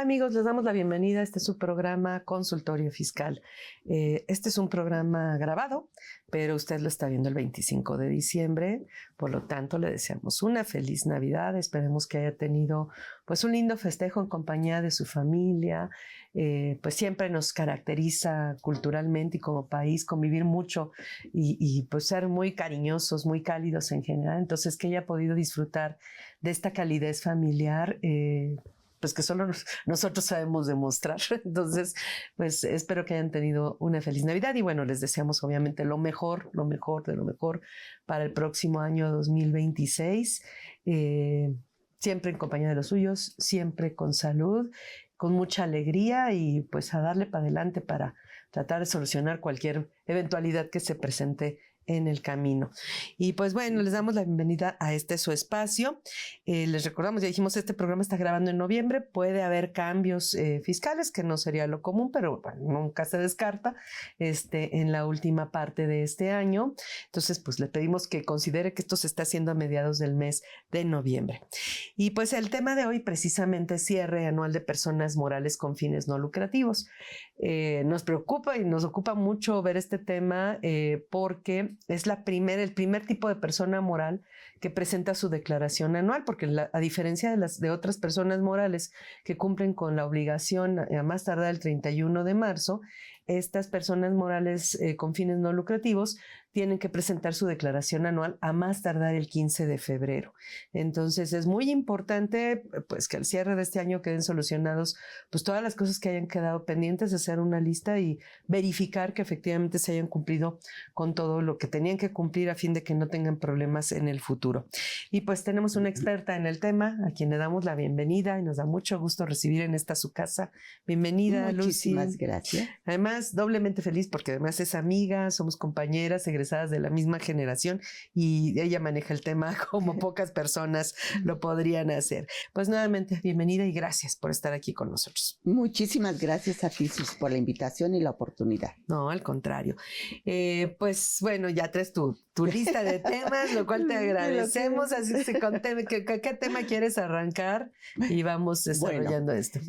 amigos? Les damos la bienvenida a este su programa Consultorio Fiscal. Este es un programa grabado, pero usted lo está viendo el 25 de diciembre. Por lo tanto, le deseamos una feliz Navidad. Esperemos que haya tenido pues un lindo festejo en compañía de su familia. Pues siempre nos caracteriza culturalmente y como país convivir mucho y pues ser muy cariñosos, muy cálidos en general. Entonces, que haya podido disfrutar de esta calidez familiar, pues que solo nosotros sabemos demostrar. Entonces, pues espero que hayan tenido una feliz Navidad y bueno, les deseamos obviamente lo mejor de lo mejor para el próximo año 2026. Siempre en compañía de los suyos, siempre con salud, con mucha alegría y pues a darle para adelante para tratar de solucionar cualquier eventualidad que se presente en el camino. Y pues bueno, les damos la bienvenida a este su espacio. Les recordamos, ya dijimos, este programa está grabando en noviembre, puede haber cambios fiscales, que no sería lo común, pero bueno, nunca se descarta en la última parte de este año. Entonces, pues le pedimos que considere que esto se está haciendo a mediados del mes de noviembre. Y pues el tema de hoy precisamente es cierre anual de personas morales con fines no lucrativos. Nos preocupa y nos ocupa mucho ver este tema porque es el primer tipo de persona moral que presenta su declaración anual, porque a diferencia de otras personas morales que cumplen con la obligación a más tardar el 31 de marzo, estas personas morales con fines no lucrativos tienen que presentar su declaración anual a más tardar el 15 de febrero. Entonces es muy importante pues que al cierre de este año queden solucionados pues todas las cosas que hayan quedado pendientes, hacer una lista y verificar que efectivamente se hayan cumplido con todo lo que tenían que cumplir a fin de que no tengan problemas en el futuro. Y pues tenemos una experta en el tema a quien le damos la bienvenida y nos da mucho gusto recibir en esta su casa. Bienvenida, Lucy. Muchísimas gracias. Además, doblemente feliz porque además es amiga, somos compañeras egresadas de la misma generación y ella maneja el tema como pocas personas lo podrían hacer. Pues nuevamente, bienvenida y gracias por estar aquí con nosotros. Muchísimas gracias a ti, Sus, por la invitación y la oportunidad. No, al contrario. Pues bueno, ya traes tu lista de temas, lo cual te agradecemos. Así que conteme, ¿qué tema quieres arrancar? Y vamos desarrollando esto.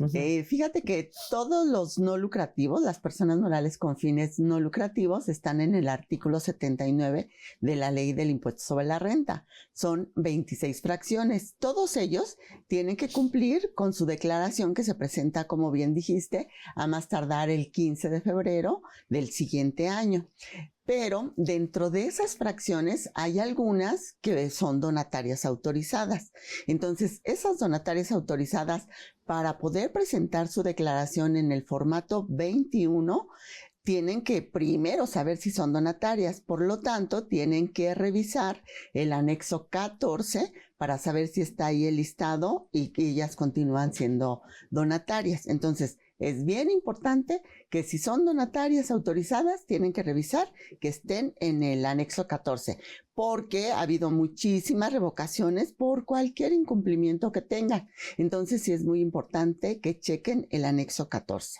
Fíjate que todos los no lucrativos, las personas morales con fines no lucrativos, están en el artículo 79 de la Ley del Impuesto sobre la Renta. Son 26 fracciones. Todos ellos tienen que cumplir con su declaración que se presenta, como bien dijiste, a más tardar el 15 de febrero del siguiente año. Pero dentro de esas fracciones hay algunas que son donatarias autorizadas. Entonces, esas donatarias autorizadas, para poder presentar su declaración en el formato 21, tienen que primero saber si son donatarias. Por lo tanto, tienen que revisar el anexo 14 para saber si está ahí el listado y que ellas continúan siendo donatarias. Entonces, es bien importante que si son donatarias autorizadas, tienen que revisar que estén en el anexo 14, porque ha habido muchísimas revocaciones por cualquier incumplimiento que tengan. Entonces, sí es muy importante que chequen el anexo 14.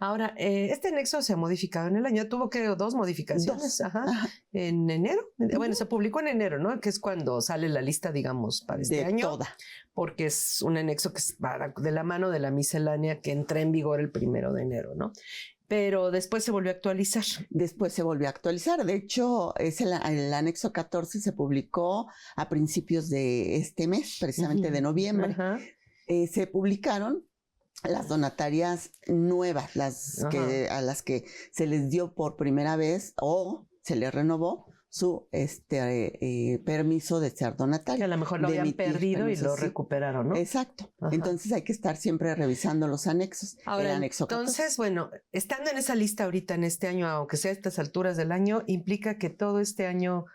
Ahora, este anexo se ha modificado en el año, tuvo creo 2 modificaciones. Ajá. En enero. Bueno, se publicó en enero, ¿no? Que es cuando sale la lista, digamos, para este año. Toda. Porque es un anexo que va de la mano de la miscelánea que entra en vigor el 1 de enero, ¿no? Pero después se volvió a actualizar. Después se volvió a actualizar. De hecho, el anexo 14 se publicó a principios de este mes, precisamente de noviembre. Se publicaron las donatarias nuevas, a las que se les dio por primera vez o se les renovó su permiso de ser donatario. Que a lo mejor lo habían perdido y lo recuperaron, ¿no? Exacto. Ajá. Entonces hay que estar siempre revisando los anexos. Ahora, el anexo 14. Entonces, bueno, estando en esa lista ahorita en este año, aunque sea a estas alturas del año, implica que todo este año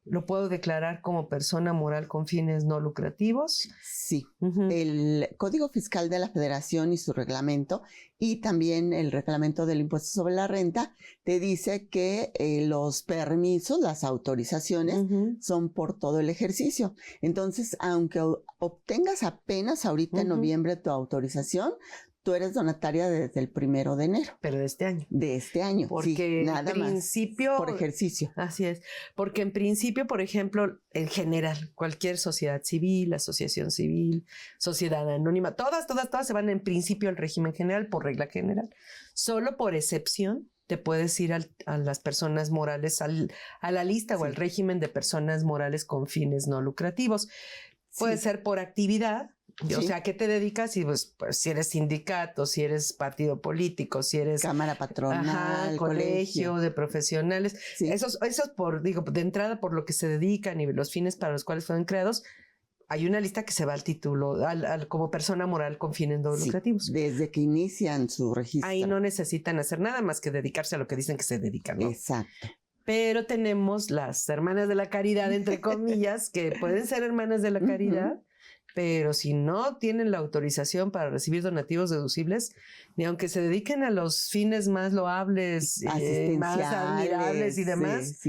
lo puedo declarar como persona moral con fines no lucrativos. Sí. El Código Fiscal de la Federación y su reglamento, y también el reglamento del impuesto sobre la renta, te dice que los permisos, las autorizaciones, son por todo el ejercicio. Entonces, aunque obtengas apenas ahorita en noviembre tu autorización, tú eres donataria desde el 1 de enero. Pero de este año. De este año, porque sí, nada en principio, más por ejercicio. Así es, porque en principio, por ejemplo, en general, cualquier sociedad civil, asociación civil, sociedad anónima, todas se van en principio al régimen general, por regla general. Solo por excepción te puedes ir a las personas morales, a la lista o al régimen de personas morales con fines no lucrativos. Puede ser por actividad. O sea, ¿a qué te dedicas? Y pues, si eres sindicato, si eres partido político, si eres cámara patronal, colegio de profesionales. Sí. Esos de entrada por lo que se dedican y los fines para los cuales fueron creados. Hay una lista que se va al título, como persona moral con fines no lucrativos. Desde que inician su registro. Ahí no necesitan hacer nada más que dedicarse a lo que dicen que se dedican, ¿no? Exacto. Pero tenemos las hermanas de la caridad, entre comillas, que pueden ser hermanas de la caridad, pero si no tienen la autorización para recibir donativos deducibles, ni aunque se dediquen a los fines más loables, más admirables y demás,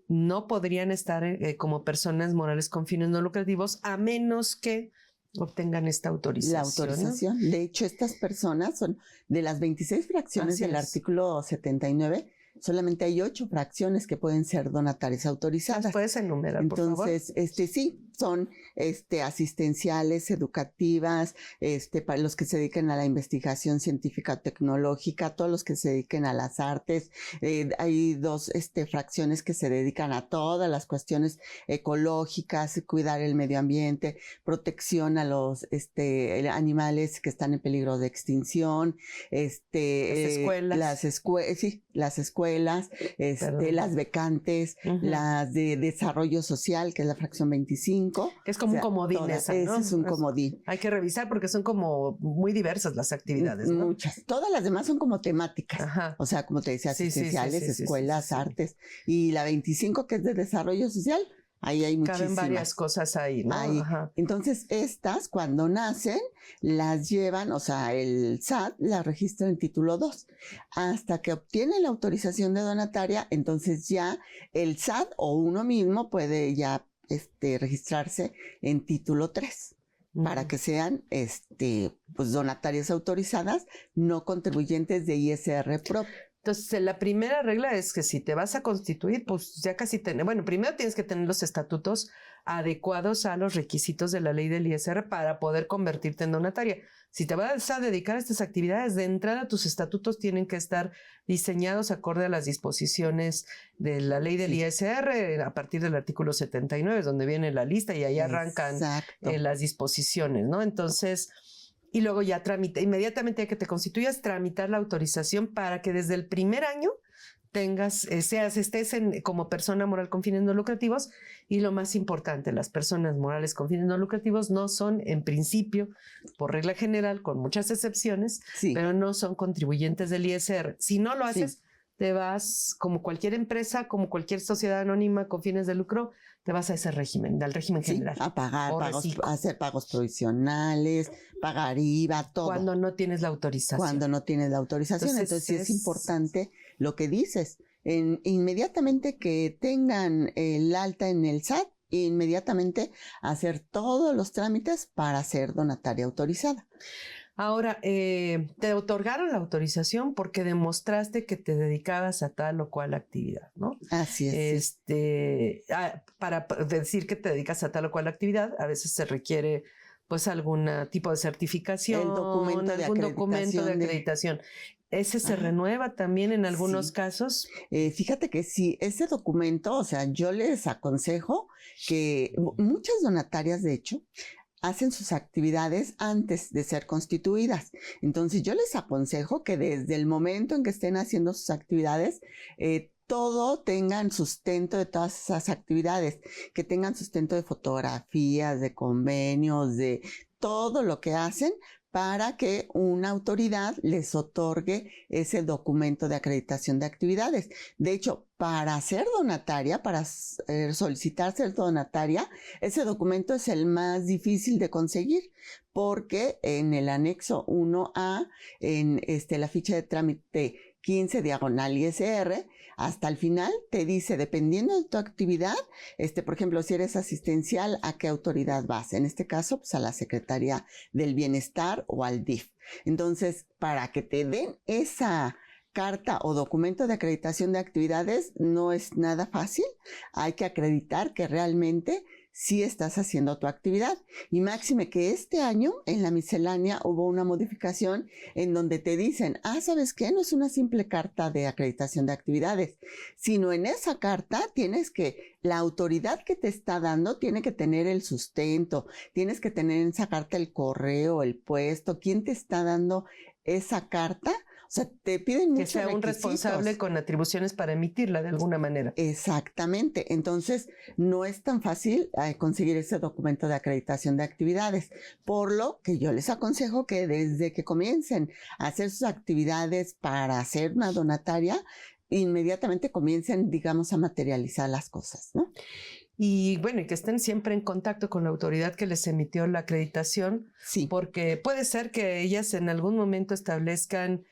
no podrían estar como personas morales con fines no lucrativos, a menos que obtengan esta autorización. La autorización. ¿No? De hecho, estas personas son de las 26 fracciones del artículo 79, solamente hay 8 fracciones que pueden ser donatarias autorizadas. ¿Puedes enumerar, por favor? Entonces, sí, son asistenciales, educativas, para los que se dedican a la investigación científica tecnológica, todos los que se dediquen a las artes. Hay 2 fracciones que se dedican a todas las cuestiones ecológicas, cuidar el medio ambiente, protección a los animales que están en peligro de extinción, las escuelas, las becantes, las de desarrollo social, que es la fracción 25. Que es como un comodín esa, ¿no? Ese es un comodín. Hay que revisar porque son como muy diversas las actividades, ¿no? Muchas. Todas las demás son como temáticas. Ajá. O sea, como te decía, asistenciales, escuelas, artes. Y la 25, que es de desarrollo social, ahí hay muchísimas. Caben varias cosas ahí, ¿no? Ahí. Entonces, estas, cuando nacen, las llevan, o sea, el SAT las registra en título 2. Hasta que obtienen la autorización de donataria, entonces ya el SAT o uno mismo puede ya registrarse en título 3 para que sean pues donatarias autorizadas, no contribuyentes de ISR propio. Entonces, la primera regla es que si te vas a constituir, pues ya casi primero tienes que tener los estatutos adecuados a los requisitos de la ley del ISR para poder convertirte en donataria. Si te vas a dedicar a estas actividades, de entrada tus estatutos tienen que estar diseñados acorde a las disposiciones de la ley del ISR a partir del artículo 79, donde viene la lista y ahí arrancan las disposiciones, ¿no? Entonces, y luego ya inmediatamente que te constituyas, tramitar la autorización para que desde el primer año estés como persona moral con fines no lucrativos. Y lo más importante, las personas morales con fines no lucrativos no son, en principio, por regla general, con muchas excepciones, pero no son contribuyentes del ISR. Si no lo haces, te vas, como cualquier empresa, como cualquier sociedad anónima con fines de lucro, te vas a ese régimen, al régimen general. A pagar, hacer pagos provisionales, pagar IVA, todo. Cuando no tienes la autorización. Entonces sí es importante lo que dices. Inmediatamente que tengan el alta en el SAT, inmediatamente hacer todos los trámites para ser donataria autorizada. Ahora, te otorgaron la autorización porque demostraste que te dedicabas a tal o cual actividad, ¿no? Así es. Para decir que te dedicas a tal o cual actividad, a veces se requiere pues algún tipo de certificación, algún documento de acreditación. ¿Ese se renueva también en algunos casos? Fíjate que sí, ese documento, o sea, yo les aconsejo que muchas donatarias, de hecho, hacen sus actividades antes de ser constituidas. Entonces, yo les aconsejo que desde el momento en que estén haciendo sus actividades, todo tengan sustento de todas esas actividades, que tengan sustento de fotografías, de convenios, de todo lo que hacen, para que una autoridad les otorgue ese documento de acreditación de actividades. De hecho, para ser donataria, para solicitar ser donataria, ese documento es el más difícil de conseguir, porque en el anexo 1A, en la ficha de trámite 15/ISR. Hasta el final te dice, dependiendo de tu actividad, por ejemplo, si eres asistencial, ¿a qué autoridad vas? En este caso, pues a la Secretaría del Bienestar o al DIF. Entonces, para que te den esa carta o documento de acreditación de actividades, no es nada fácil. Hay que acreditar que realmente sí estás haciendo tu actividad. Y máxime que este año en la miscelánea hubo una modificación en donde te dicen, ¿sabes qué? No es una simple carta de acreditación de actividades, sino en esa carta la autoridad que te está dando tiene que tener el sustento, tienes que tener en esa carta el correo, el puesto, quién te está dando esa carta. O sea, te piden muchos requisitos. Que sea un responsable con atribuciones para emitirla de alguna manera. Exactamente. Entonces, no es tan fácil conseguir ese documento de acreditación de actividades. Por lo que yo les aconsejo que desde que comiencen a hacer sus actividades para hacer una donataria, inmediatamente comiencen, digamos, a materializar las cosas, ¿no? Y bueno, y que estén siempre en contacto con la autoridad que les emitió la acreditación, sí, porque puede ser que ellas en algún momento establezcan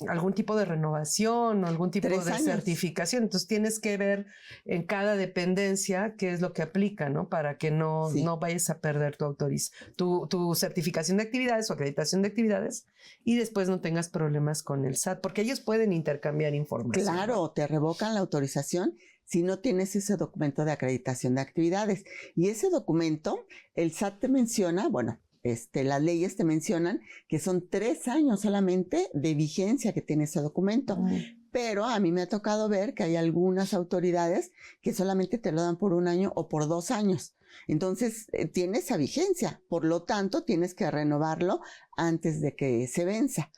algún tipo de renovación o algún tipo de certificación. Entonces tienes que ver en cada dependencia qué es lo que aplica, ¿no? Para que no vayas a perder tu certificación de actividades o acreditación de actividades y después no tengas problemas con el SAT, porque ellos pueden intercambiar información. Claro, ¿no? Te revocan la autorización si no tienes ese documento de acreditación de actividades. Y ese documento, el SAT te menciona, bueno, las leyes te mencionan que son 3 años solamente de vigencia que tiene ese documento. Pero a mí me ha tocado ver que hay algunas autoridades que solamente te lo dan por 1 año o por 2 años. Entonces, tiene esa vigencia. Por lo tanto, tienes que renovarlo antes de que se venza.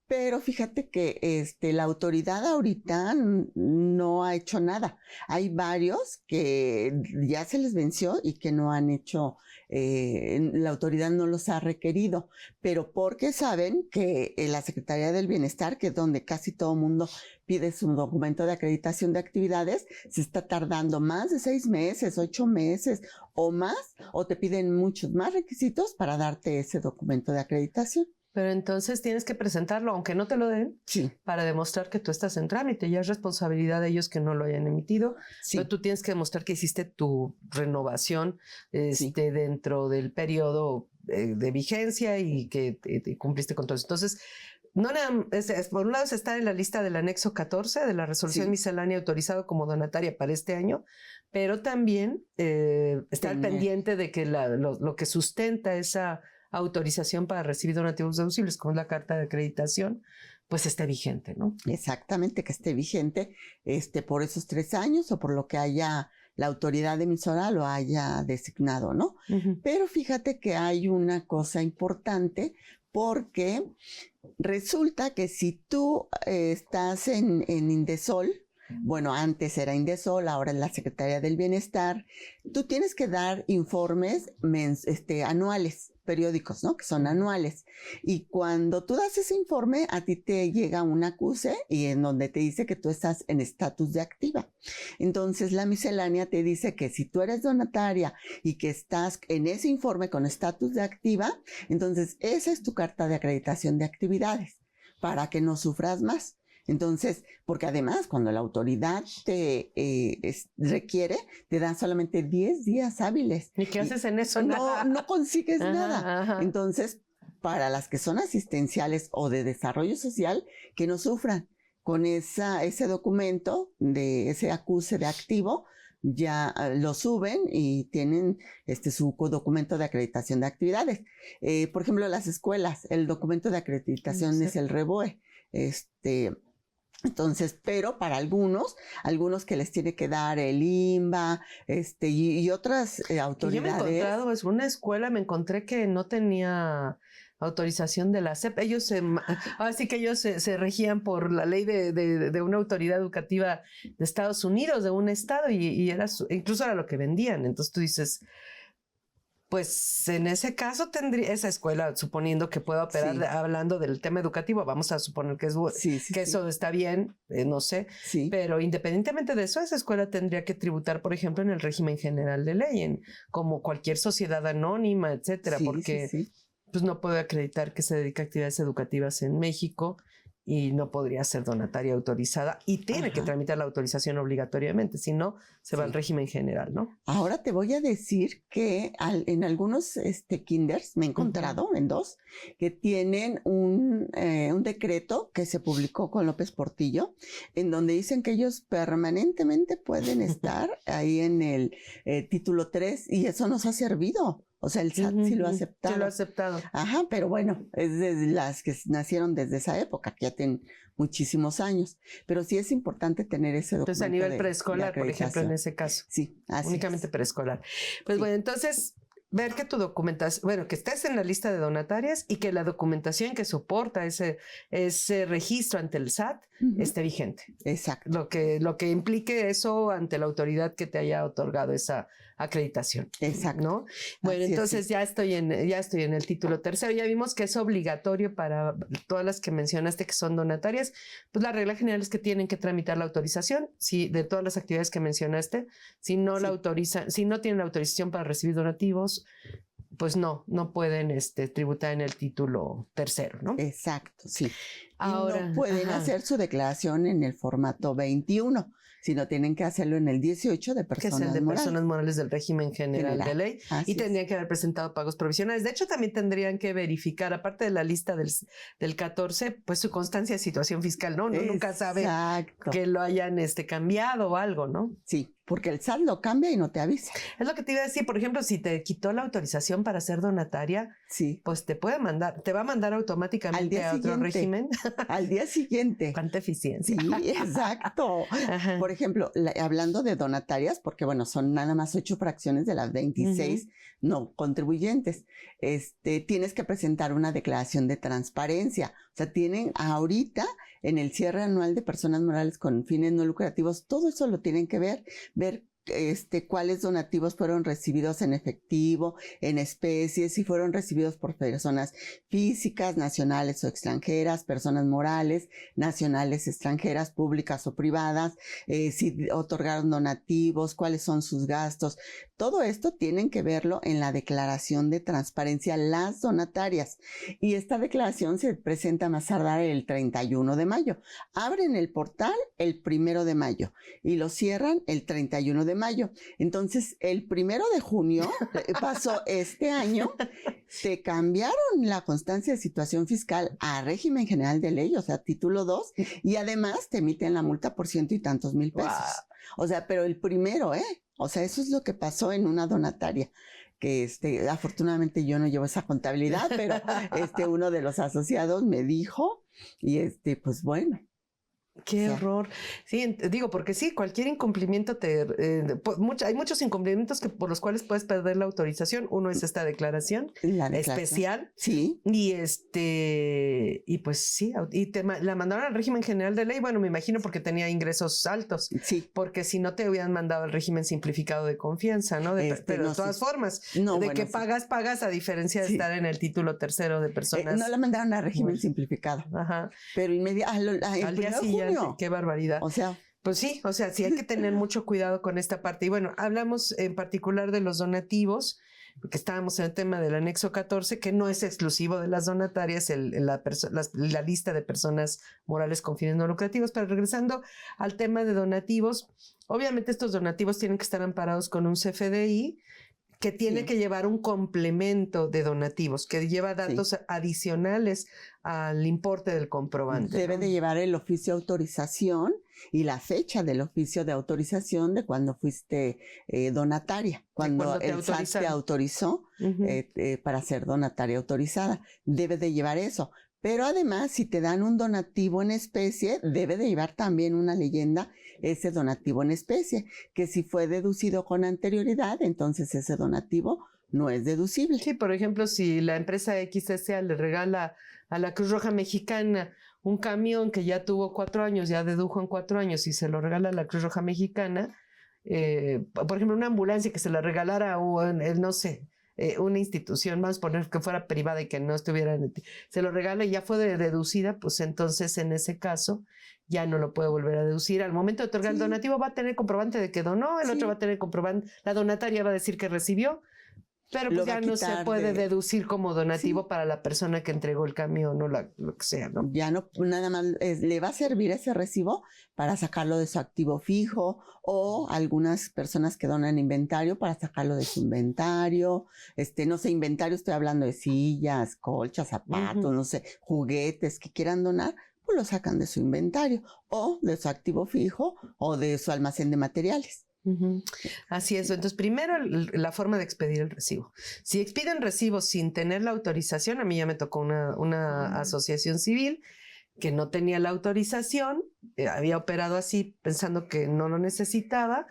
Pero fíjate que la autoridad ahorita no ha hecho nada. Hay varios que ya se les venció y que no han hecho, la autoridad no los ha requerido, pero porque saben que la Secretaría del Bienestar, que es donde casi todo mundo pide su documento de acreditación de actividades, se está tardando más de 6 meses, 8 meses o más, o te piden muchos más requisitos para darte ese documento de acreditación. Pero entonces tienes que presentarlo, aunque no te lo den, sí, para demostrar que tú estás en trámite. Ya es responsabilidad de ellos que no lo hayan emitido. Sí. Pero tú tienes que demostrar que hiciste tu renovación dentro del periodo de vigencia y que te cumpliste con todo eso. Entonces, no nada, por un lado está en la lista del anexo 14 de la resolución miscelánea autorizado como donataria para este año, pero también está al pendiente de que lo que sustenta esa autorización para recibir donativos deducibles, como es la carta de acreditación, pues esté vigente, ¿no? Exactamente, que esté vigente por esos 3 años o por lo que haya la autoridad emisora lo haya designado, ¿no? Pero fíjate que hay una cosa importante porque resulta que si tú estás en Indesol, bueno, antes era Indesol, ahora es la Secretaría del Bienestar, tú tienes que dar informes anuales, periódicos, ¿no? Que son anuales. Y cuando tú das ese informe, a ti te llega un acuse y en donde te dice que tú estás en estatus de activa. Entonces, la miscelánea te dice que si tú eres donataria y que estás en ese informe con estatus de activa, entonces esa es tu carta de acreditación de actividades para que no sufras más. Entonces, porque además cuando la autoridad te requiere, te dan solamente 10 días hábiles. ¿Y qué haces en eso? No consigues nada. Ajá. Entonces, para las que son asistenciales o de desarrollo social, que no sufran con ese documento de ese acuse de activo, ya lo suben y tienen su documento de acreditación de actividades. Por ejemplo, las escuelas, el documento de acreditación es el REBOE. Entonces, pero para algunos que les tiene que dar el INBA, y otras autoridades. Yo me he encontrado, es una escuela, me encontré que no tenía autorización de la SEP. Ellos así que ellos se regían por la ley de una autoridad educativa de Estados Unidos, de un estado, y incluso era lo que vendían. Entonces tú dices, pues en ese caso tendría esa escuela, suponiendo que pueda operar, hablando del tema educativo, vamos a suponer que eso está bien, no sé, pero independientemente de eso, esa escuela tendría que tributar, por ejemplo, en el régimen general de ley, como cualquier sociedad anónima, etcétera, porque pues no puede acreditar que se dedica a actividades educativas en México y no podría ser donataria autorizada y tiene que tramitar la autorización obligatoriamente, si no, se va al régimen general, ¿no? Ahora te voy a decir que en algunos kinders, me he encontrado en 2, que tienen un decreto que se publicó con López Portillo, en donde dicen que ellos permanentemente pueden estar ahí en el título 3 y eso nos ha servido. O sea, el SAT sí lo ha aceptado. Sí lo ha aceptado. Ajá, pero bueno, es de las que nacieron desde esa época, que ya tienen muchísimos años. Pero sí es importante tener ese documento. Entonces, a nivel preescolar, por ejemplo, en ese caso. Sí, así únicamente es. Preescolar. Pues sí. Bueno, entonces, ver que tu documentación, bueno, que estés en la lista de donatarias y que la documentación que soporta ese registro ante el SAT esté vigente. Exacto. Lo que implique eso ante la autoridad que te haya otorgado esa acreditación. Exacto. ¿No? Bueno, así entonces es. ya estoy en el título tercero. Ya vimos que es obligatorio para todas las que mencionaste que son donatarias. Pues la regla general es que tienen que tramitar la autorización. Si de todas las actividades que mencionaste, si no la autorizan, si no tienen la autorización para recibir donativos, pues no pueden tributar en el título tercero, ¿no? Exacto, sí. Ahora, y no pueden hacer su declaración en el formato 21, sino tienen que hacerlo en el 18 de personas morales. Que es el de personas morales del régimen general de ley. Así y tendrían que haber presentado pagos provisionales. De hecho, también tendrían que verificar, aparte de la lista del 14, pues su constancia de situación fiscal, ¿no? Uno nunca sabe que lo hayan cambiado o algo, ¿no? Sí, porque el SAT lo cambia y no te avisa. Es lo que te iba a decir. Por ejemplo, si te quitó la autorización para ser donataria, pues te va a mandar automáticamente a otro régimen. Al día siguiente. Cuánta eficiencia. Sí, exacto. Ajá. Por ejemplo, hablando de donatarias, porque bueno, son nada más 8 fracciones de las 26 no contribuyentes. Tienes que presentar una declaración de transparencia. O sea, tienen ahorita en el cierre anual de personas morales con fines no lucrativos, todo eso lo tienen que ver cuáles donativos fueron recibidos en efectivo, en especie, si fueron recibidos por personas físicas, nacionales o extranjeras, personas morales, nacionales, extranjeras, públicas o privadas, si otorgaron donativos, cuáles son sus gastos. Todo esto tienen que verlo en la declaración de transparencia las donatarias. Y esta declaración se presenta más tardar el 31 de mayo. Abren el portal el 1 de mayo y lo cierran el 31 de mayo. Entonces, el 1 de junio pasó este año, te cambiaron la constancia de situación fiscal a régimen general de ley, o sea, título 2, y además te emiten la multa por 100 y tantos mil pesos. Wow. O sea, pero el primero, o sea, eso es lo que pasó en una donataria. Que afortunadamente yo no llevo esa contabilidad, pero uno de los asociados me dijo, y pues bueno. Qué horror. Sí, digo, porque sí, cualquier incumplimiento hay muchos incumplimientos por los cuales puedes perder la autorización. Uno es esta declaración especial. Sí. Y pues sí, y la mandaron al régimen general de ley. Bueno, me imagino porque tenía ingresos altos. Sí. Porque si no te hubieran mandado al régimen simplificado de confianza, ¿no? Pero de todas formas, que pagas a diferencia de estar en el título tercero de personas. No la mandaron al régimen simplificado. Ajá. Pero al día siguiente. Qué barbaridad. O sea, pues sí, sí hay que tener mucho cuidado con esta parte. Y bueno, hablamos en particular de los donativos, porque estábamos en el tema del anexo 14, que no es exclusivo de las donatarias, la lista de personas morales con fines no lucrativos. Pero regresando al tema de donativos, obviamente estos donativos tienen que estar amparados con un CFDI, que tiene que llevar un complemento de donativos, que lleva datos adicionales al importe del comprobante. Debe de llevar el oficio de autorización y la fecha del oficio de autorización de cuando fuiste donataria, cuando el SAT te autorizó para ser donataria autorizada. Debe de llevar eso. Pero además, si te dan un donativo en especie, debe de llevar también una leyenda ese donativo en especie, que si fue deducido con anterioridad, entonces ese donativo no es deducible. Sí, por ejemplo, si la empresa XSA le regala a la Cruz Roja Mexicana un camión que ya tuvo 4 años, ya dedujo en 4 años y se lo regala a la Cruz Roja Mexicana, por ejemplo, una ambulancia que se la regalara a no sé, una institución, vamos a poner que fuera privada y que no estuviera se lo regala y ya fue deducida, pues entonces en ese caso ya no lo puede volver a deducir. Al momento de otorgar el donativo va a tener comprobante de que donó, el otro va a tener comprobante, la donataria va a decir que recibió, Pero pues ya no se puede deducir como donativo para la persona que entregó el camión o lo que sea, ¿no? Ya no, nada más le va a servir ese recibo para sacarlo de su activo fijo, o algunas personas que donan inventario para sacarlo de su inventario. No sé, inventario, estoy hablando de sillas, colchas, zapatos, no sé, juguetes que quieran donar, pues lo sacan de su inventario o de su activo fijo o de su almacén de materiales. Así es. Entonces, primero la forma de expedir el recibo. Si expiden recibos sin tener la autorización, a mí ya me tocó una asociación civil que no tenía la autorización, había operado así pensando que no lo necesitaba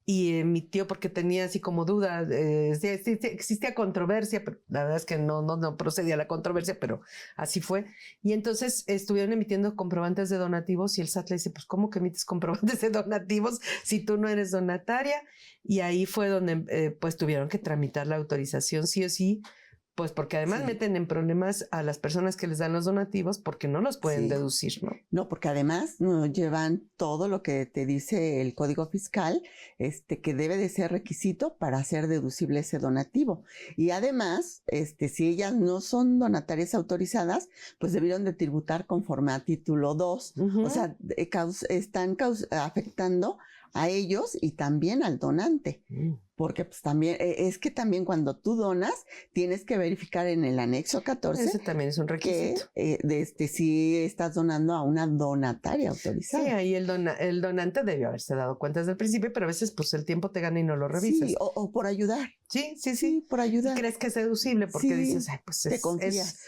y emitió porque tenía así como duda, existía controversia, pero la verdad es que no procedía la controversia, pero así fue. Y entonces estuvieron emitiendo comprobantes de donativos y el SAT le dice, pues ¿cómo que emites comprobantes de donativos si tú no eres donataria? Y ahí fue donde pues tuvieron que tramitar la autorización sí o sí, pues porque además meten en problemas a las personas que les dan los donativos porque no los pueden deducir, ¿no? No, porque además no llevan todo lo que te dice el Código Fiscal, que debe de ser requisito para hacer deducible ese donativo. Y además, si ellas no son donatarias autorizadas, pues debieron de tributar conforme a título 2. O sea, están afectando a ellos y también al donante. Porque pues también, es que también cuando tú donas, tienes que verificar en el anexo 14. Ese también es un requisito. Que si estás donando a una donataria autorizada. Sí, ahí el donante debió haberse dado cuenta desde el principio, pero a veces pues el tiempo te gana y no lo revisas. Sí, o por ayudar. Sí, por ayudar. Y crees que es deducible porque dices, ay, pues te confías.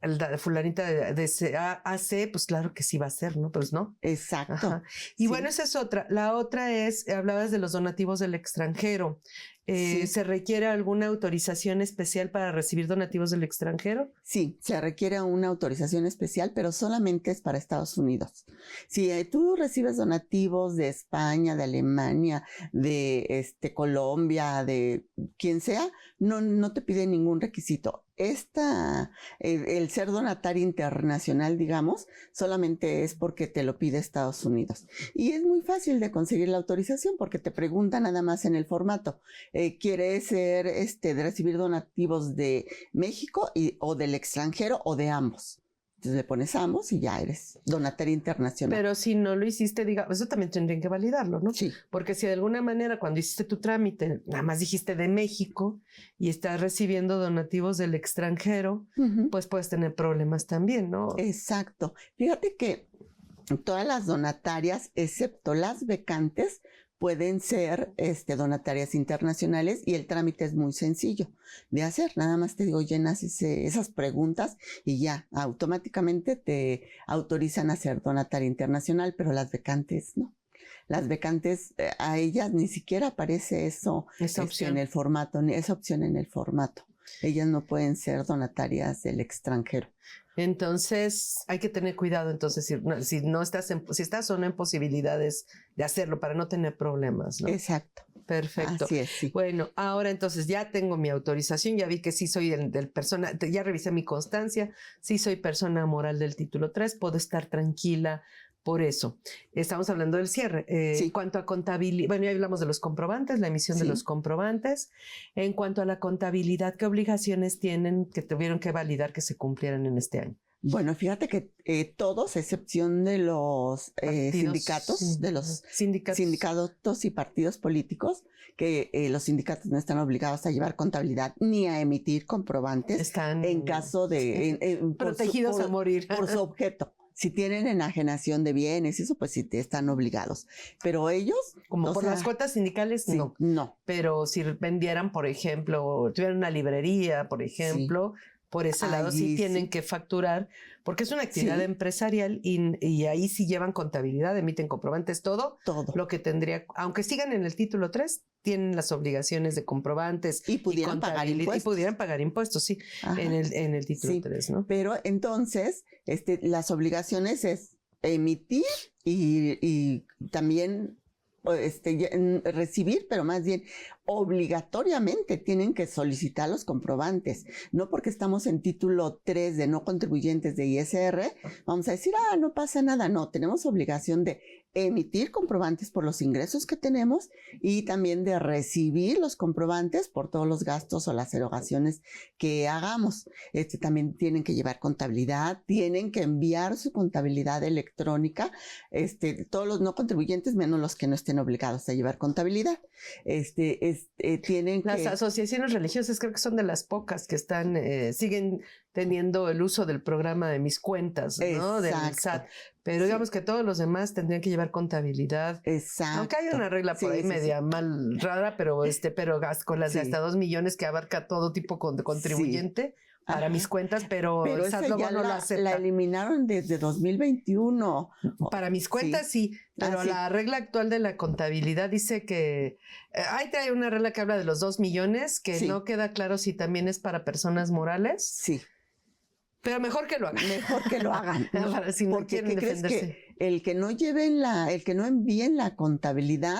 Es fulanita de AC, pues claro que sí va a ser, ¿no? Pues no. Exacto. Ajá. Y bueno, esa es otra. La otra es, hablabas de los donativos del extranjero. ¿Se requiere alguna autorización especial para recibir donativos del extranjero? Sí, se requiere una autorización especial, pero solamente es para Estados Unidos. Si tú recibes donativos de España, de Alemania, de Colombia, de quien sea, no te pide ningún requisito. El ser donatario internacional, digamos, solamente es porque te lo pide Estados Unidos. Y es muy fácil de conseguir la autorización porque te preguntan nada más en el formato. ¿Quieres de recibir donativos de México o del extranjero o de ambos? Entonces le pones ambos y ya eres donataria internacional. Pero si no lo hiciste, eso también tendrían que validarlo, ¿no? Sí. Porque si de alguna manera cuando hiciste tu trámite, nada más dijiste de México y estás recibiendo donativos del extranjero, pues puedes tener problemas también, ¿no? Exacto. Fíjate que todas las donatarias, excepto las becantes, pueden ser donatarias internacionales y el trámite es muy sencillo de hacer. Nada más te digo, llenas esas preguntas y ya automáticamente te autorizan a ser donataria internacional, pero las becantes no. Las becantes, a ellas ni siquiera aparece esa opción en el formato, esa opción en el formato. Ellas no pueden ser donatarias del extranjero. Entonces hay que tener cuidado entonces si estás o no en posibilidades de hacerlo para no tener problemas, ¿no? Exacto. Perfecto. Así es, sí. Bueno, ahora entonces ya tengo mi autorización, ya vi que sí soy ya revisé mi constancia, sí soy persona moral del título 3, puedo estar tranquila por eso. Estamos hablando del cierre. En cuanto a contabilidad, bueno, ya hablamos de los comprobantes, la emisión de los comprobantes. En cuanto a la contabilidad, ¿qué obligaciones tienen que tuvieron que validar que se cumplieran en este año? Bueno, fíjate que todos, a excepción de los sindicatos, de los sindicatos y partidos políticos, que los sindicatos no están obligados a llevar contabilidad ni a emitir comprobantes. Están en caso de protegidos a morir por su objeto. Si tienen enajenación de bienes, eso pues sí te están obligados. Pero ellos... Como por las cuotas sindicales, no. No. Pero si vendieran, por ejemplo, tuvieran una librería, por ejemplo... Por ese lado sí tienen que facturar, porque es una actividad empresarial y ahí sí llevan contabilidad, emiten comprobantes, todo lo que tendría, aunque sigan en el título 3, tienen las obligaciones de comprobantes y pudieran pagar impuestos. Y pudieran pagar impuestos, sí, en el título 3, ¿no? Pero entonces, las obligaciones es emitir y también recibir, pero más bien obligatoriamente tienen que solicitar los comprobantes. No porque estamos en título 3 de no contribuyentes de ISR, vamos a decir, no pasa nada. No, tenemos obligación de emitir comprobantes por los ingresos que tenemos y también de recibir los comprobantes por todos los gastos o las erogaciones que hagamos. También tienen que llevar contabilidad, tienen que enviar su contabilidad electrónica, todos los no contribuyentes, menos los que no estén obligados a llevar contabilidad. Las asociaciones religiosas creo que son de las pocas que están, siguen teniendo el uso del programa de Mis Cuentas, ¿no? Del SAT. Pero digamos que todos los demás tendrían que llevar contabilidad. Exacto. Aunque hay una regla por ahí media mal rara, pero con las de hasta 2 millones que abarca todo tipo de contribuyente. Para Mis Cuentas, pero el SAT luego no lo acepta. La eliminaron desde 2021. Para Mis Cuentas sí, pero la regla actual de la contabilidad dice que ahí trae una regla que habla de los 2 millones, que no queda claro si también es para personas morales. Sí. Pero mejor que lo hagan. Mejor que lo hagan. ¿No? Para si no porque quieren defenderse. Que el que no envíen la contabilidad,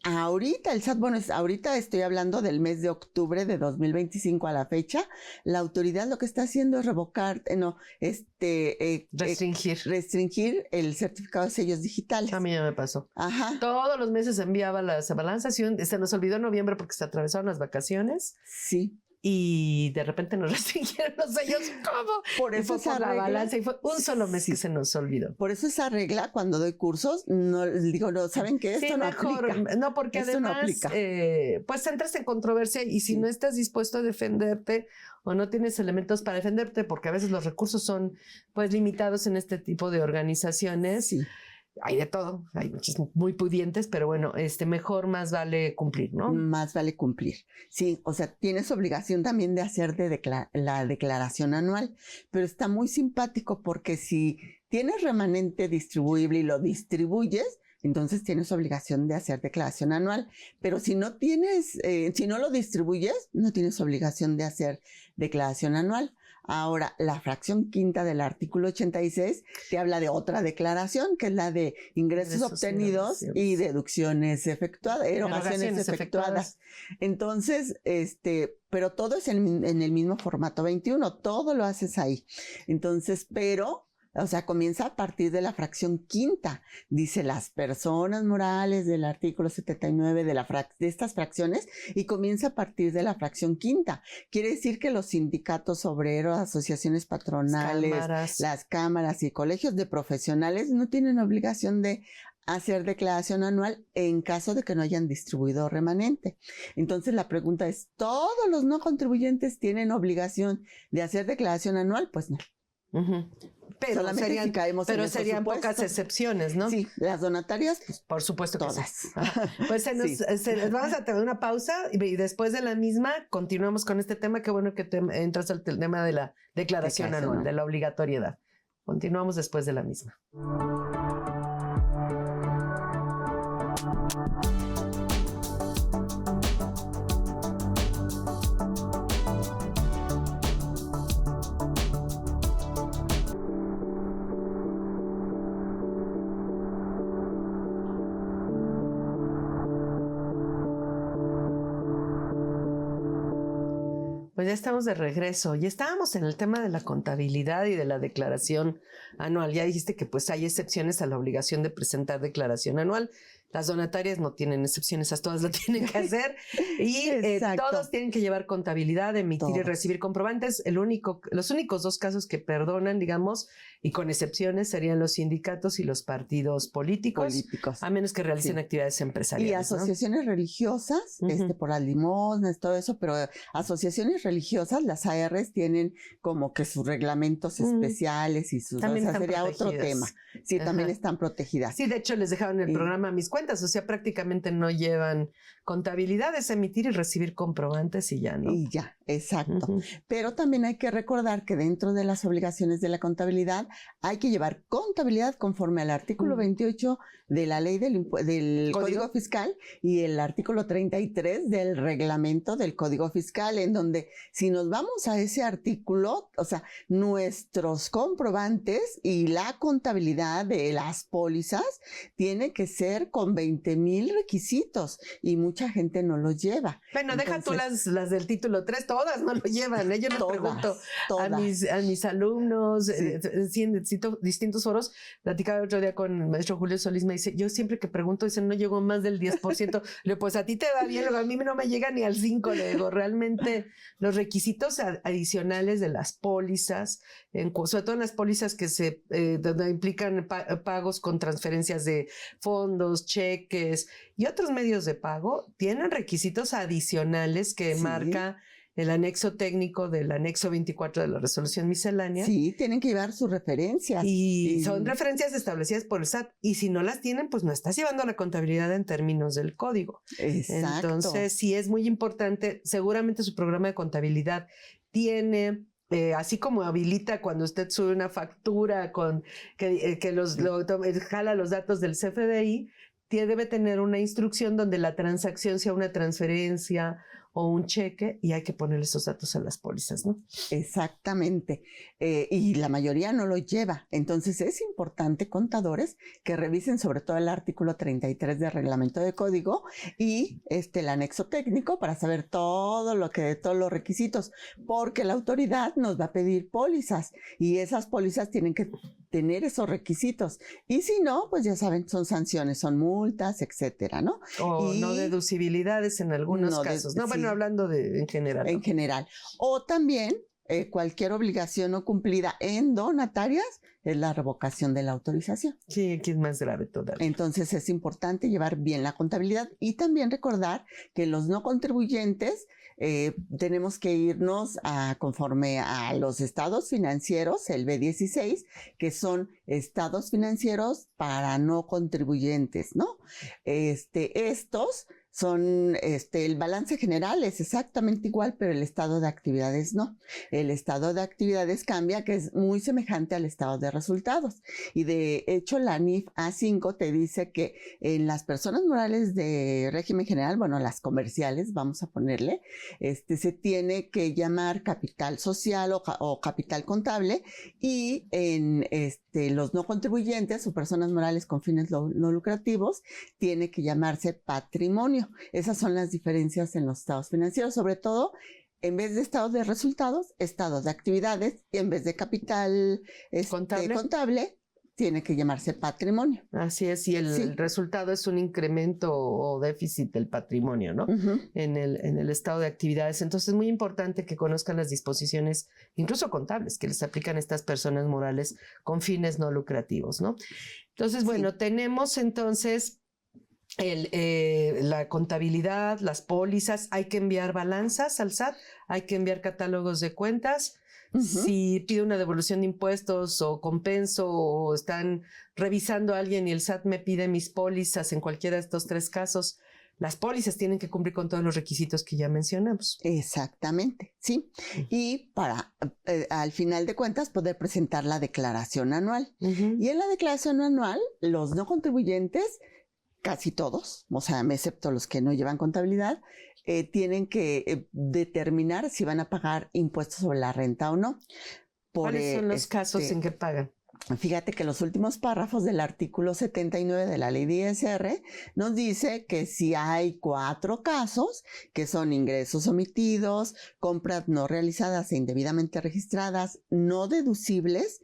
ahorita el SAT, ahorita estoy hablando del mes de octubre de 2025 a la fecha, la autoridad lo que está haciendo es restringir el certificado de sellos digitales. A mí ya me pasó. Ajá. Todos los meses enviaba las balanzas y se nos olvidó en noviembre porque se atravesaron las vacaciones. Sí. Y de repente nos restringieron los sellos. ¿Cómo? Por eso fue por la balanza y fue un solo mes que se nos olvidó. Por eso esa regla, cuando doy cursos, no ¿saben qué? Esto no aplica. No, porque esto además, pues entras en controversia y si no estás dispuesto a defenderte o no tienes elementos para defenderte, porque a veces los recursos son pues limitados en este tipo de organizaciones. Sí. Hay de todo, hay muchos muy pudientes, pero bueno, mejor más vale cumplir, ¿no? Más vale cumplir. Sí, o sea, tienes obligación también de hacer la declaración anual, pero está muy simpático porque si tienes remanente distribuible y lo distribuyes, entonces tienes obligación de hacer declaración anual, pero si no lo distribuyes, no tienes obligación de hacer declaración anual. Ahora, la fracción quinta del artículo 86 te habla de otra declaración, que es la de ingresos obtenidos y deducciones efectuadas, erogaciones efectuadas. Entonces, pero todo es en el mismo formato 21, todo lo haces ahí. Entonces, comienza a partir de la fracción quinta. Dice las personas morales del artículo 79 de estas fracciones y comienza a partir de la fracción quinta. Quiere decir que los sindicatos obreros, asociaciones patronales, las cámaras y colegios de profesionales no tienen obligación de hacer declaración anual en caso de que no hayan distribuido remanente. Entonces la pregunta es, ¿todos los no contribuyentes tienen obligación de hacer declaración anual? Pues no. Uh-huh. Pero serían pocas excepciones, ¿no? Sí, las donatarias, pues, por supuesto que todas. Sí. Pues vamos a tener una pausa y después de la misma continuamos con este tema. Qué bueno que entras al tema de la declaración anual, de la obligatoriedad. Continuamos después de la misma. Pues ya estamos de regreso y estábamos en el tema de la contabilidad y de la declaración anual. Ya dijiste que pues hay excepciones a la obligación de presentar declaración anual. Las donatarias no tienen excepciones, a todas lo tienen que hacer y todos tienen que llevar contabilidad, emitir y recibir comprobantes. Los únicos 2 casos que perdonan, digamos, y con excepciones serían los sindicatos y los partidos políticos. A menos que realicen actividades empresariales. Y asociaciones religiosas, por las limosnas, todo eso, pero asociaciones religiosas, las ARs tienen como que sus reglamentos especiales y sus... También sería otro tema. Sí, también están protegidas. Sí, de hecho les dejaron el programa Mis Cuentas, o sea, prácticamente no llevan contabilidad, es emitir y recibir comprobantes y ya, ¿no? Y ya, exacto. Pero también hay que recordar que dentro de las obligaciones de la contabilidad hay que llevar contabilidad conforme al artículo 28 de la ley del Código Fiscal y el artículo 33 del reglamento del Código Fiscal, en donde si nos vamos a ese artículo, o sea, nuestros comprobantes y la contabilidad de las pólizas tiene que ser con son 20,000 requisitos y mucha gente no los lleva. Bueno, deja tú las del título 3, todas no lo llevan. Yo les pregunto a mis alumnos, sí, en distintos foros, platicaba el otro día con el maestro Julio Solís, me dice, yo siempre que pregunto, dicen, no llego más del 10%. Le digo, pues a ti te va bien, a mí no me llega ni al 5%. Le digo, realmente los requisitos adicionales de las pólizas, sobre todo en las pólizas que donde implican pagos con transferencias de fondos, cheques y otros medios de pago, tienen requisitos adicionales que marca el anexo técnico del anexo 24 de la resolución miscelánea. Sí, tienen que llevar sus referencias. Y son referencias establecidas por el SAT. Y si no las tienen, pues no estás llevando la contabilidad en términos del código. Exacto. Entonces, sí es muy importante. Seguramente su programa de contabilidad tiene... así como habilita cuando usted sube una factura que jala los datos del CFDI, debe tener una instrucción donde la transacción sea una transferencia o un cheque y hay que ponerle esos datos a las pólizas, ¿no? Exactamente. Y la mayoría no lo lleva. Entonces es importante, contadores, que revisen sobre todo el artículo 33 del reglamento de código y el anexo técnico para saber todos los requisitos, porque la autoridad nos va a pedir pólizas y esas pólizas tienen que tener esos requisitos. Y si no, pues ya saben, son sanciones, son multas, etcétera, ¿no? O no deducibilidades en algunos casos. No, bueno, hablando en general. En general. O también cualquier obligación no cumplida en donatarias es la revocación de la autorización. Sí, aquí es más grave todavía. Entonces es importante llevar bien la contabilidad y también recordar que los no contribuyentes tenemos que irnos conforme a los estados financieros, el B16, que son estados financieros para no contribuyentes, ¿no? Estos son, el balance general es exactamente igual, pero el estado de actividades no. El estado de actividades cambia, que es muy semejante al estado de resultados. Y de hecho, la NIF A5 te dice que en las personas morales de régimen general, bueno, las comerciales, vamos a ponerle, se tiene que llamar capital social o capital contable, y en los no contribuyentes o personas morales con fines no lucrativos, tiene que llamarse patrimonio. Esas son las diferencias en los estados financieros, sobre todo en vez de estados de resultados, estados de actividades, y en vez de capital contable, tiene que llamarse patrimonio. Así es, y el resultado es un incremento o déficit del patrimonio, ¿no? En el estado de actividades. Entonces es muy importante que conozcan las disposiciones, incluso contables, que les aplican a estas personas morales con fines no lucrativos, ¿no? Entonces, bueno, tenemos entonces la contabilidad, las pólizas, hay que enviar balanzas al SAT, hay que enviar catálogos de cuentas. Si pide una devolución de impuestos o compenso o están revisando a alguien y el SAT me pide mis pólizas en cualquiera de estos 3 casos, las pólizas tienen que cumplir con todos los requisitos que ya mencionamos. Exactamente, sí. Y para, al final de cuentas, poder presentar la declaración anual. Y en la declaración anual, los no contribuyentes, casi todos, o sea, excepto los que no llevan contabilidad, tienen que determinar si van a pagar impuestos sobre la renta o no. ¿Cuáles son los casos en que pagan? Fíjate que los últimos párrafos del artículo 79 de la ley de ISR nos dice que si hay 4 casos, que son ingresos omitidos, compras no realizadas e indebidamente registradas, no deducibles,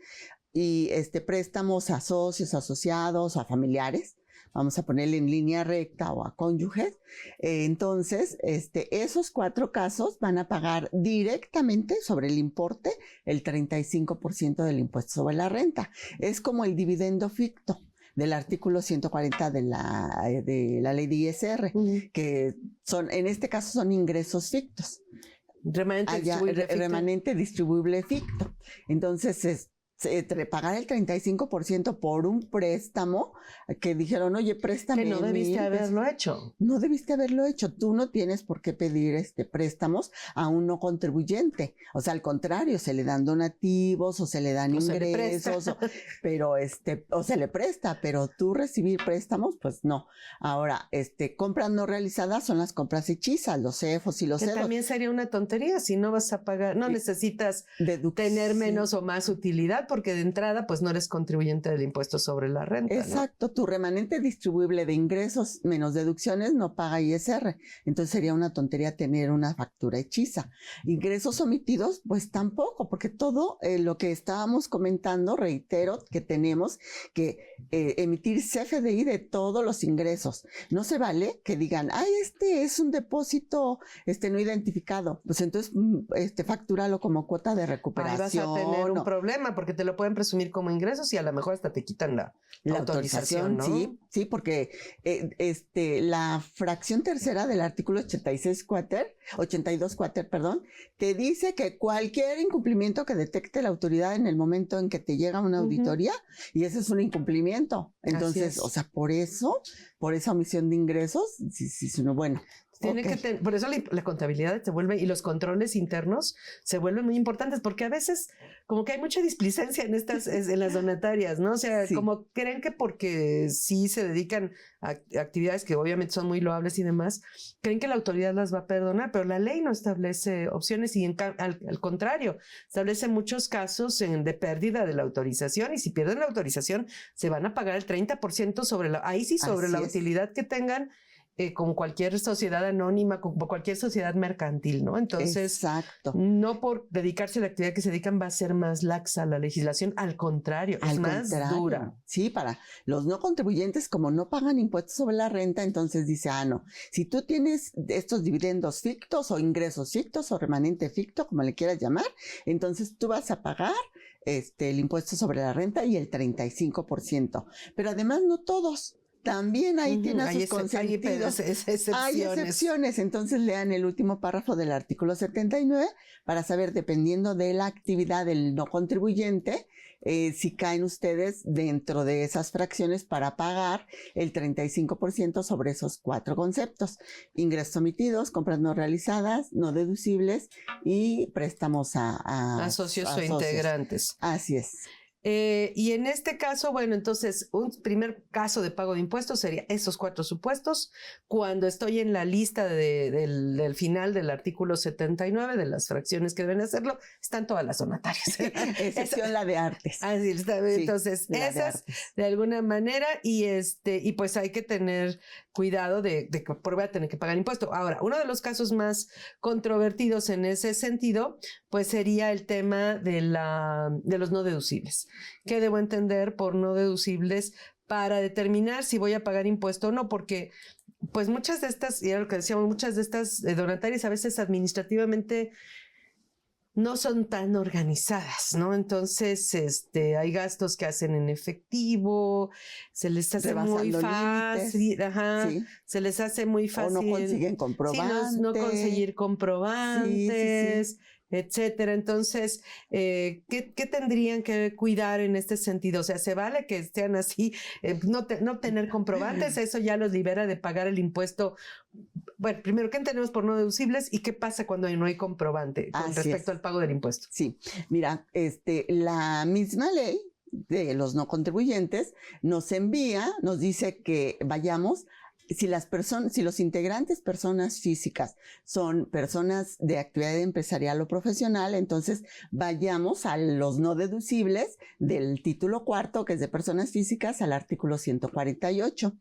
y préstamos a socios, asociados o a familiares, vamos a ponerle en línea recta o a cónyuges, entonces esos 4 casos van a pagar directamente sobre el importe el 35% del impuesto sobre la renta. Es como el dividendo ficto del artículo 140 de la ley de ISR, que son, en este caso son ingresos fictos. Remanente distribuible ficto. Entonces, pagar el 35% por un préstamo que dijeron, oye, préstame. Que no debiste haberlo hecho. No debiste haberlo hecho. Tú no tienes por qué pedir préstamos a un no contribuyente. O sea, al contrario, se le dan donativos o se le dan ingresos, o se le presta, pero tú recibir préstamos, pues no. Ahora, compras no realizadas son las compras hechizas, los CEFOS y los CEDOS. También sería una tontería si no vas a pagar, no necesitas tener menos o más utilidad. porque de entrada pues no eres contribuyente del impuesto sobre la renta. Exacto, ¿no? Tu remanente distribuible de ingresos menos deducciones no paga ISR. Entonces sería una tontería tener una factura hechiza. Ingresos omitidos, pues tampoco, porque todo lo que estábamos comentando, reitero, que tenemos que emitir CFDI de todos los ingresos. No se vale que digan, ay, este es un depósito no identificado. Pues entonces factúralo como cuota de recuperación. Ahí vas a tener un problema porque te lo pueden presumir como ingresos y a lo mejor hasta te quitan la autorización, ¿no? Sí, porque la fracción tercera del artículo 82 cuater, te dice que cualquier incumplimiento que detecte la autoridad en el momento en que te llega una auditoría, y ese es un incumplimiento. Entonces, o sea, por esa omisión de ingresos, bueno. Por eso la contabilidad se vuelve, y los controles internos se vuelven muy importantes, porque a veces como que hay mucha displicencia en las donatarias, ¿no? O sea, como creen que porque sí se dedican a actividades que obviamente son muy loables y demás, creen que la autoridad las va a perdonar, pero la ley no establece opciones y al contrario, establece muchos casos de pérdida de la autorización, y si pierden la autorización se van a pagar el 30% sobre la utilidad que tengan, como cualquier sociedad anónima, como cualquier sociedad mercantil, ¿no? Entonces, exacto, no por dedicarse a la actividad que se dedican va a ser más laxa la legislación, al contrario, es más dura. Sí, para los no contribuyentes, como no pagan impuestos sobre la renta, entonces dice, no, si tú tienes estos dividendos fictos o ingresos fictos o remanente ficto, como le quieras llamar, entonces tú vas a pagar el impuesto sobre la renta y el 35%. Pero además no todos. También ahí tiene sus consentidos. Hay excepciones. Entonces lean el último párrafo del artículo 79 para saber, dependiendo de la actividad del no contribuyente, si caen ustedes dentro de esas fracciones para pagar el 35% sobre esos 4 conceptos: ingresos omitidos, compras no realizadas, no deducibles y préstamos a socios o integrantes. Así es. Y en este caso, bueno, entonces un primer caso de pago de impuestos sería esos 4 supuestos. Cuando estoy en la lista del final del artículo 79 de las fracciones que deben hacerlo, están todas las donatarias. Excepción la de artes. Así está. Entonces, esas de alguna manera, y pues hay que tener cuidado de que voy a tener que pagar impuesto. Ahora, uno de los casos más controvertidos en ese sentido, pues sería el tema de los no deducibles. ¿Qué debo entender por no deducibles para determinar si voy a pagar impuesto o no? Porque pues muchas de estas, y era lo que decíamos, muchas de estas donatarias a veces administrativamente no son tan organizadas, ¿no? Entonces, hay gastos que hacen en efectivo, se les hace muy fácil, se les hace muy fácil. O no consiguen comprobantes. No conseguir comprobantes. Etcétera. Entonces, ¿qué tendrían que cuidar en este sentido? O sea, ¿se vale que estén así, no tener comprobantes? Eso ya los libera de pagar el impuesto. Bueno, primero, ¿qué entendemos por no deducibles y qué pasa cuando no hay comprobante con respecto al pago del impuesto? Sí, mira, la misma ley de los no contribuyentes nos dice que vayamos. Si los integrantes, personas físicas, son personas de actividad empresarial o profesional, entonces vayamos a los no deducibles del título 4, que es de personas físicas, al artículo 148.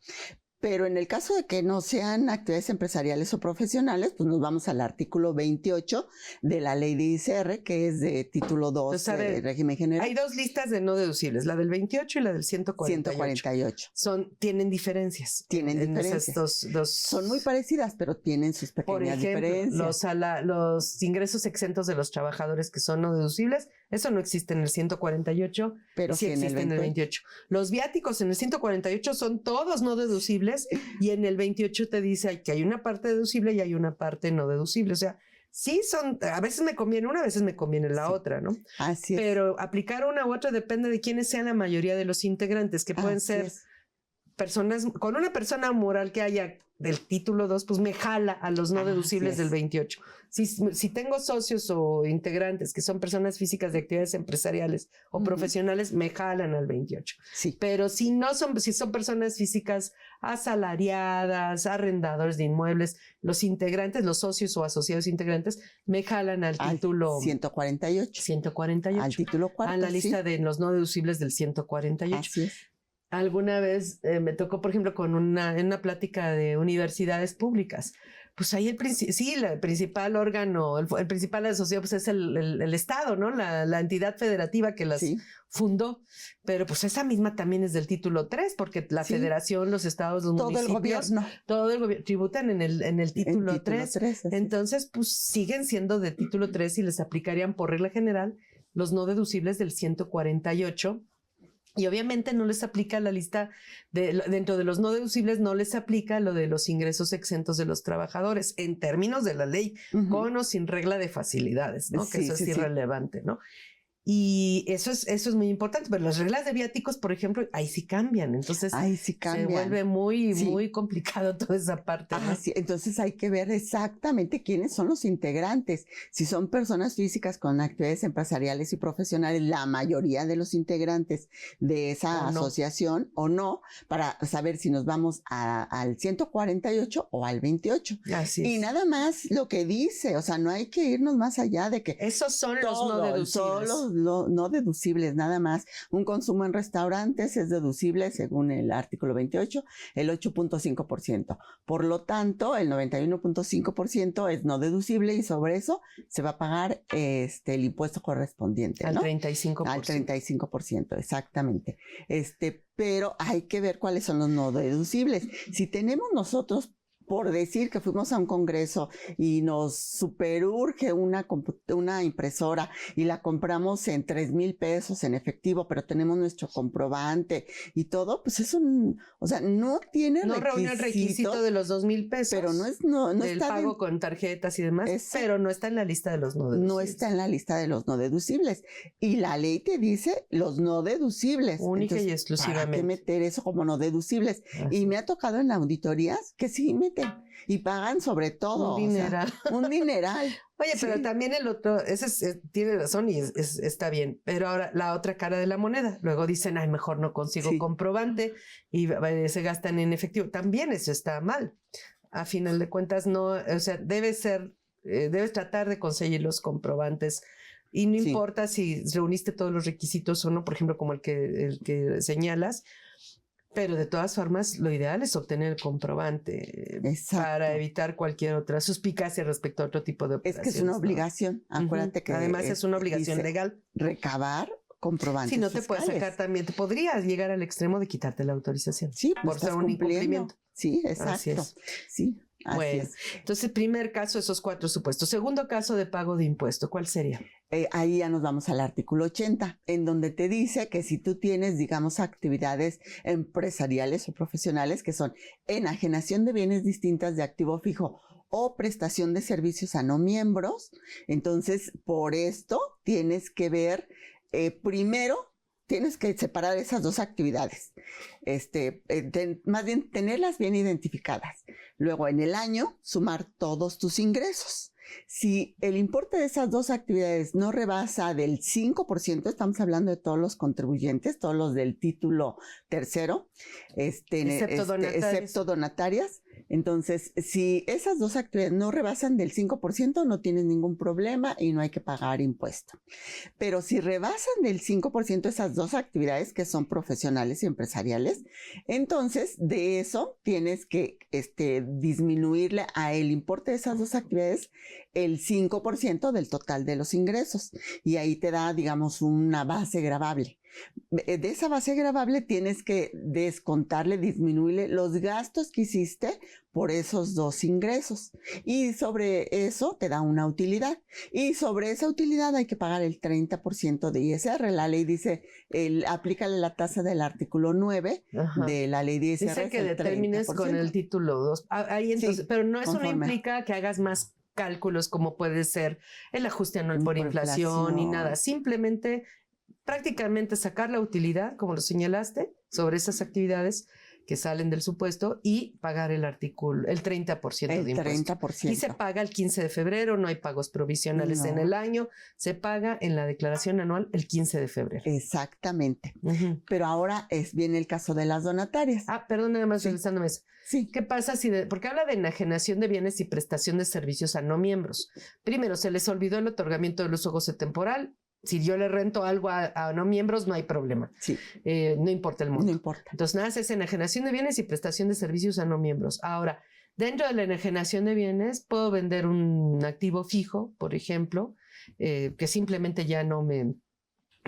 Pero en el caso de que no sean actividades empresariales o profesionales, pues nos vamos al artículo 28 de la ley de ISR, que es de título 2 del régimen general. Hay 2 listas de no deducibles, la del 28 y la del 148. Tienen diferencias. Esas dos. Son muy parecidas, pero tienen sus pequeñas diferencias. Por ejemplo, los ingresos exentos de los trabajadores que son no deducibles, eso no existe en el 148, pero sí existe en el 28. Los viáticos en el 148 son todos no deducibles, y en el 28 te dice que hay una parte deducible y hay una parte no deducible. O sea, sí a veces me conviene una, a veces me conviene la otra, ¿no? Así es. Pero aplicar una u otra depende de quiénes sean la mayoría de los integrantes, que pueden ser personas, con una persona moral que haya del título 2, pues me jala a los no deducibles del 28. Si tengo socios o integrantes que son personas físicas de actividades empresariales o profesionales, me jalan al 28. Sí. Pero si son personas físicas asalariadas, arrendadores de inmuebles, los integrantes, los socios o asociados integrantes, me jalan al título 148. 148. Al título 4. A la lista de los no deducibles del 148. Así es. Alguna vez me tocó, por ejemplo, en una plática de universidades públicas. Pues ahí el principal órgano, el principal asociado pues es el Estado, ¿no? La entidad federativa que las fundó. Pero pues esa misma también es del título 3, porque la federación, los estados, los municipios, todo el gobierno tributan en el título 3. Entonces, pues siguen siendo de título 3 y les aplicarían por regla general los no deducibles del 148. Y obviamente no les aplica la lista, dentro de los no deducibles no les aplica lo de los ingresos exentos de los trabajadores en términos de la ley, con o sin regla de facilidades, ¿no? Que eso es irrelevante, ¿no? Y eso es muy importante, pero las reglas de viáticos, por ejemplo, ahí sí cambian. Entonces se vuelve muy complicado toda esa parte, ¿no? Sí. Entonces hay que ver exactamente quiénes son los integrantes. Si son personas físicas con actividades empresariales y profesionales, la mayoría de los integrantes de esa asociación o no, para saber si nos vamos al 148 o al 28. Así es. Y nada más lo que dice, o sea, no hay que irnos más allá de que esos son los no deducibles. No deducibles, nada más. Un consumo en restaurantes es deducible según el artículo 28, el 8.5%. Por lo tanto, el 91.5% es no deducible y sobre eso se va a pagar el impuesto correspondiente, ¿no? Al 35%. Al 35%, exactamente. Pero hay que ver cuáles son los no deducibles. Si tenemos nosotros, por decir que fuimos a un congreso y nos superurge una impresora y la compramos en 3,000 pesos en efectivo, pero tenemos nuestro comprobante y todo, pues eso, o sea, no tiene no reúne el requisito de los 2,000 pesos. Pero no del está pago con tarjetas y demás, pero no está en la lista de los no deducibles. No está en la lista de los no deducibles. Y la ley te dice los no deducibles. Única y exclusivamente. ¿Para qué meter eso como no deducibles? Y me ha tocado en auditorías que sí meten y pagan sobre todo. Un dineral. O sea, un dineral. Oye, pero también el otro, tiene razón y está bien, pero ahora la otra cara de la moneda, luego dicen, ay, mejor no consigo comprobante y se gastan en efectivo. También eso está mal. A final de cuentas, no, o sea, debes tratar de conseguir los comprobantes y no importa si reuniste todos los requisitos o no, por ejemplo, como el que señalas. Pero de todas formas, lo ideal es obtener el comprobante para evitar cualquier otra suspicacia respecto a otro tipo de operaciones. Es que es una obligación. Acuérdate que además es una obligación legal. Recabar comprobantes. Si no te puedes sacar también, te podrías llegar al extremo de quitarte la autorización. Sí, por ser un incumplimiento. Sí, exacto. Así es. Sí. Bueno, entonces, primer caso, esos 4 supuestos. Segundo caso de pago de impuesto, ¿cuál sería? Ahí ya nos vamos al artículo 80, en donde te dice que si tú tienes, digamos, actividades empresariales o profesionales que son enajenación de bienes distintas de activo fijo o prestación de servicios a no miembros, entonces por esto tienes que ver, primero, tienes que separar esas dos actividades, más bien tenerlas bien identificadas. Luego, en el año, sumar todos tus ingresos. Si el importe de esas dos actividades no rebasa del 5%, estamos hablando de todos los contribuyentes, todos los del título tercero, excepto donatarias. Entonces, si esas dos actividades no rebasan del 5%, no tienes ningún problema y no hay que pagar impuesto. Pero si rebasan del 5% esas dos actividades que son profesionales y empresariales, entonces de eso tienes que disminuirle a el importe de esas dos actividades el 5% del total de los ingresos. Y ahí te da, digamos, una base gravable. De esa base gravable tienes que descontarle, disminuirle los gastos que hiciste por esos dos ingresos. Y sobre eso te da una utilidad. Y sobre esa utilidad hay que pagar el 30% de ISR. La ley dice, aplícale la tasa del artículo 9 de la ley de ISR. Dice que determines con el título 2. Ahí entonces, pero no, eso no implica que hagas más cálculos como puede ser el ajuste anual por inflación ni nada. Simplemente prácticamente sacar la utilidad, como lo señalaste, sobre esas actividades que salen del supuesto y pagar el 30% de impuesto. 30%. Y se paga el 15 de febrero, no hay pagos provisionales en el año, se paga en la declaración anual el 15 de febrero. Exactamente. Pero ahora viene el caso de las donatarias. Perdón, nada más regresándome eso. Sí. ¿Qué pasa porque habla de enajenación de bienes y prestación de servicios a no miembros? Primero, se les olvidó el otorgamiento del uso goce temporal. Si yo le rento algo a no miembros, no hay problema. Sí. No importa el monto. No importa. Entonces, nada, es enajenación de bienes y prestación de servicios a no miembros. Ahora, dentro de la enajenación de bienes, puedo vender un activo fijo, por ejemplo, que simplemente ya no me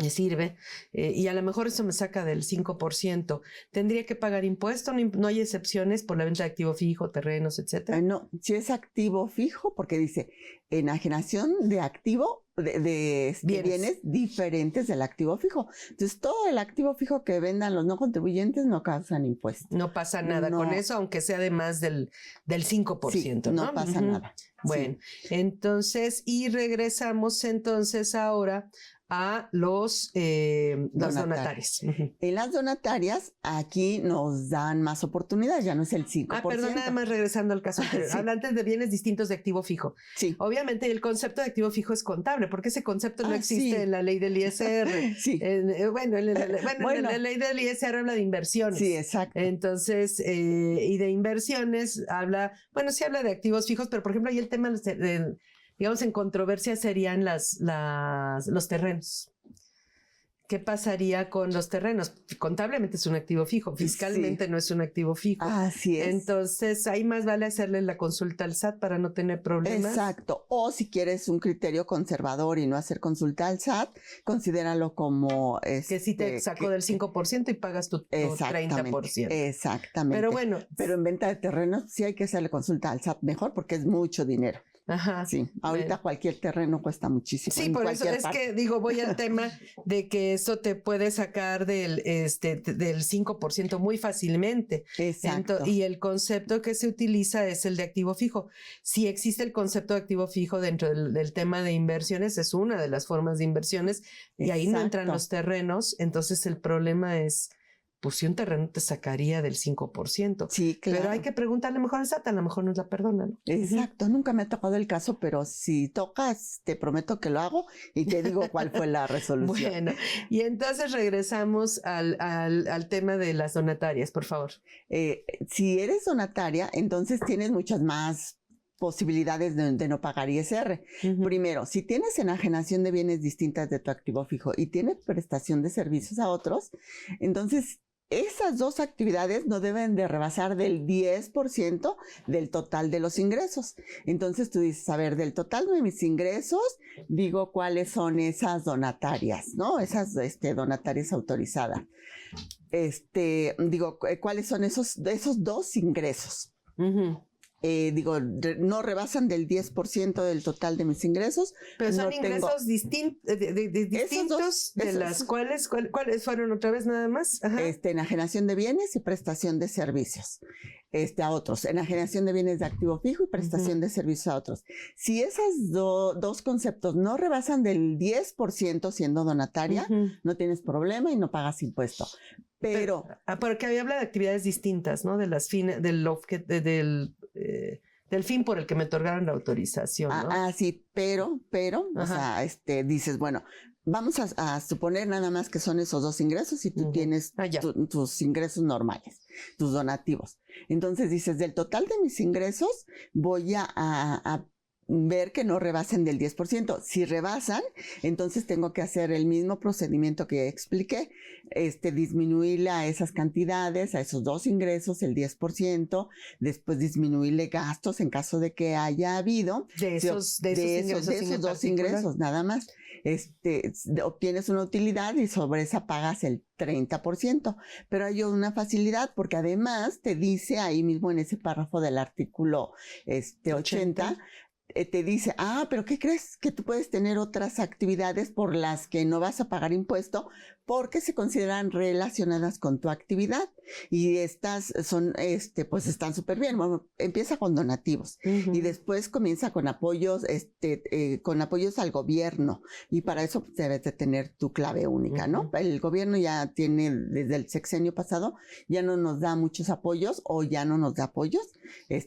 sirve, y a lo mejor eso me saca del 5%. ¿Tendría que pagar impuesto? ¿No hay excepciones por la venta de activo fijo, terrenos, etcétera? No, si es activo fijo, porque dice enajenación de activo de bienes diferentes del activo fijo. Entonces, todo el activo fijo que vendan los no contribuyentes no causan impuesto. No pasa nada con eso, aunque sea de más del 5%. Sí, no pasa nada. Bueno, entonces, y regresamos entonces ahora a los donatarios. En las donatarias, aquí nos dan más oportunidades, ya no es el 5%. Perdón, nada más regresando al caso anterior. Hablantes de bienes distintos de activo fijo. Sí. Obviamente el concepto de activo fijo es contable, porque ese concepto no existe en la ley del ISR. Sí. En la ley del ISR habla de inversiones. Sí, exacto. Entonces, y de inversiones sí habla de activos fijos, pero por ejemplo ahí el tema digamos, en controversia serían los terrenos. ¿Qué pasaría con los terrenos? Contablemente es un activo fijo, fiscalmente no es un activo fijo. Así es. Entonces, ahí más vale hacerle la consulta al SAT para no tener problemas. Exacto. O si quieres un criterio conservador y no hacer consulta al SAT, considéralo como... que sí te sacó del 5% y pagas tu 30%. Exactamente. Pero bueno. Pero en venta de terrenos sí hay que hacerle consulta al SAT mejor porque es mucho dinero. Ajá. Sí, ahorita cualquier terreno cuesta muchísimo. Sí, por eso es que voy al tema de que eso te puede sacar del 5% muy fácilmente. Exacto. Y el concepto que se utiliza es el de activo fijo. Si existe el concepto de activo fijo dentro del tema de inversiones, es una de las formas de inversiones, y ahí no entran los terrenos. Entonces el problema es, pues si un terreno te sacaría del 5%. Sí, claro. Pero hay que preguntarle mejor al SAT, a lo mejor nos la perdonan. Exacto, nunca me ha tocado el caso, pero si tocas, te prometo que lo hago y te digo cuál fue la resolución. Bueno, y entonces regresamos al tema de las donatarias, por favor. Si eres donataria, entonces tienes muchas más posibilidades de no pagar ISR. Primero, si tienes enajenación de bienes distintas de tu activo fijo y tienes prestación de servicios a otros, entonces esas dos actividades no deben de rebasar del 10% del total de los ingresos. Entonces tú dices, a ver, del total de mis ingresos, digo cuáles son esas donatarias, ¿no? Esas donatarias autorizadas. Digo, cuáles son esos dos ingresos. No rebasan del 10% del total de mis ingresos. Pero son ingresos distintos, de las cuales, ¿cuáles fueron otra vez nada más? Ajá. Enajenación de bienes y prestación de servicios. A otros, enajenación de bienes de activo fijo y prestación de servicios a otros. Si esos dos conceptos no rebasan del 10% siendo donataria, no tienes problema y no pagas impuesto. Pero porque habla de actividades distintas, ¿no? De las fines, del fin por el que me otorgaron la autorización, ¿no? Sí, pero, o sea, dices, bueno, vamos a suponer nada más que son esos dos ingresos y tú tienes tus ingresos normales, tus donativos. Entonces dices, del total de mis ingresos voy a ver que no rebasen del 10%. Si rebasan, entonces tengo que hacer el mismo procedimiento que expliqué, disminuirle a esas cantidades, a esos dos ingresos, el 10%, después disminuirle gastos en caso de que haya habido. De esos dos ingresos, nada más. Obtienes una utilidad y sobre esa pagas el 30%, pero hay una facilidad porque además te dice ahí mismo en ese párrafo del artículo 80, te dice, pero ¿qué crees? Que tú puedes tener otras actividades por las que no vas a pagar impuesto porque se consideran relacionadas con tu actividad y estas son, pues están súper bien. Bueno, empieza con donativos y después comienza con apoyos, con apoyos al gobierno y para eso pues, debes de tener tu clave única, ¿no? El gobierno ya tiene, desde el sexenio pasado, ya no nos da muchos apoyos o ya no nos da apoyos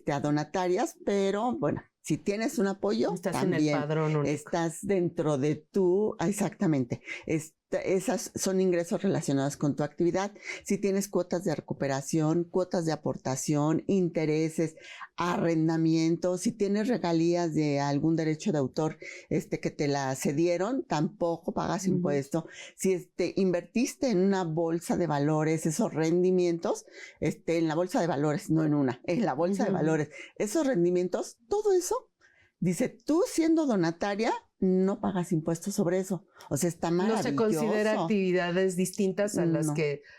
a donatarias, pero bueno, si tienes un apoyo, estás también en el padrón único. Estás dentro de tu, exactamente, esas son ingresos relacionados con tu actividad. Si tienes cuotas de recuperación, cuotas de aportación, intereses, arrendamiento, si tienes regalías de algún derecho de autor que te la cedieron, tampoco pagas impuesto. Si invertiste en una bolsa de valores, esos rendimientos, en la bolsa de valores, no en la bolsa de valores, esos rendimientos, todo eso, dice, tú siendo donataria, no pagas impuestos sobre eso. O sea, está maravilloso. No se considera actividades distintas a las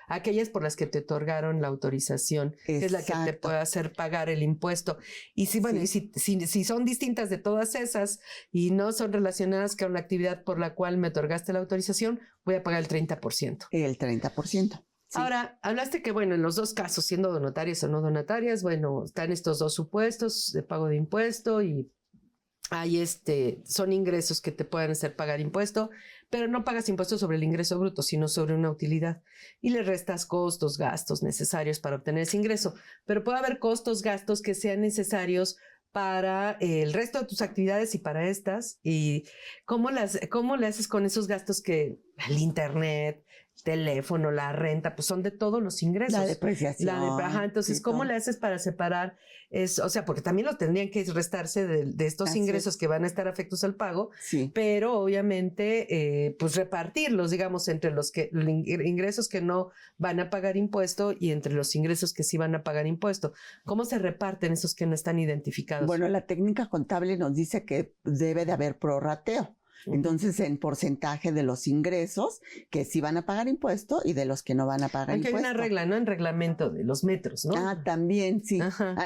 aquellas por las que te otorgaron la autorización, que es la que te puede hacer pagar el impuesto. Y si, bueno, y si son distintas de todas esas y no son relacionadas con la actividad por la cual me otorgaste la autorización, voy a pagar el 30%. El 30%. Sí. Ahora, hablaste que, bueno, en los dos casos, siendo donatarias o no donatarias, bueno, están estos dos supuestos de pago de impuesto y hay son ingresos que te pueden hacer pagar impuesto, pero no pagas impuesto sobre el ingreso bruto, sino sobre una utilidad y le restas costos, gastos necesarios para obtener ese ingreso. Pero puede haber costos, gastos que sean necesarios para el resto de tus actividades y para estas. ¿Y cómo le haces con esos gastos que el internet, teléfono, la renta, pues son de todos los ingresos? La depreciación. Entonces, ¿cómo le haces para separar eso? O sea, porque también los tendrían que restarse de estos ingresos que van a estar afectos al pago, pero obviamente, pues repartirlos, digamos, entre los ingresos que no van a pagar impuesto y entre los ingresos que sí van a pagar impuesto. ¿Cómo se reparten esos que no están identificados? Bueno, la técnica contable nos dice que debe de haber prorrateo. Entonces, en porcentaje de los ingresos que sí van a pagar impuesto y de los que no van a pagar impuesto. Hay una regla, ¿no? En reglamento de los metros, ¿no? También, sí.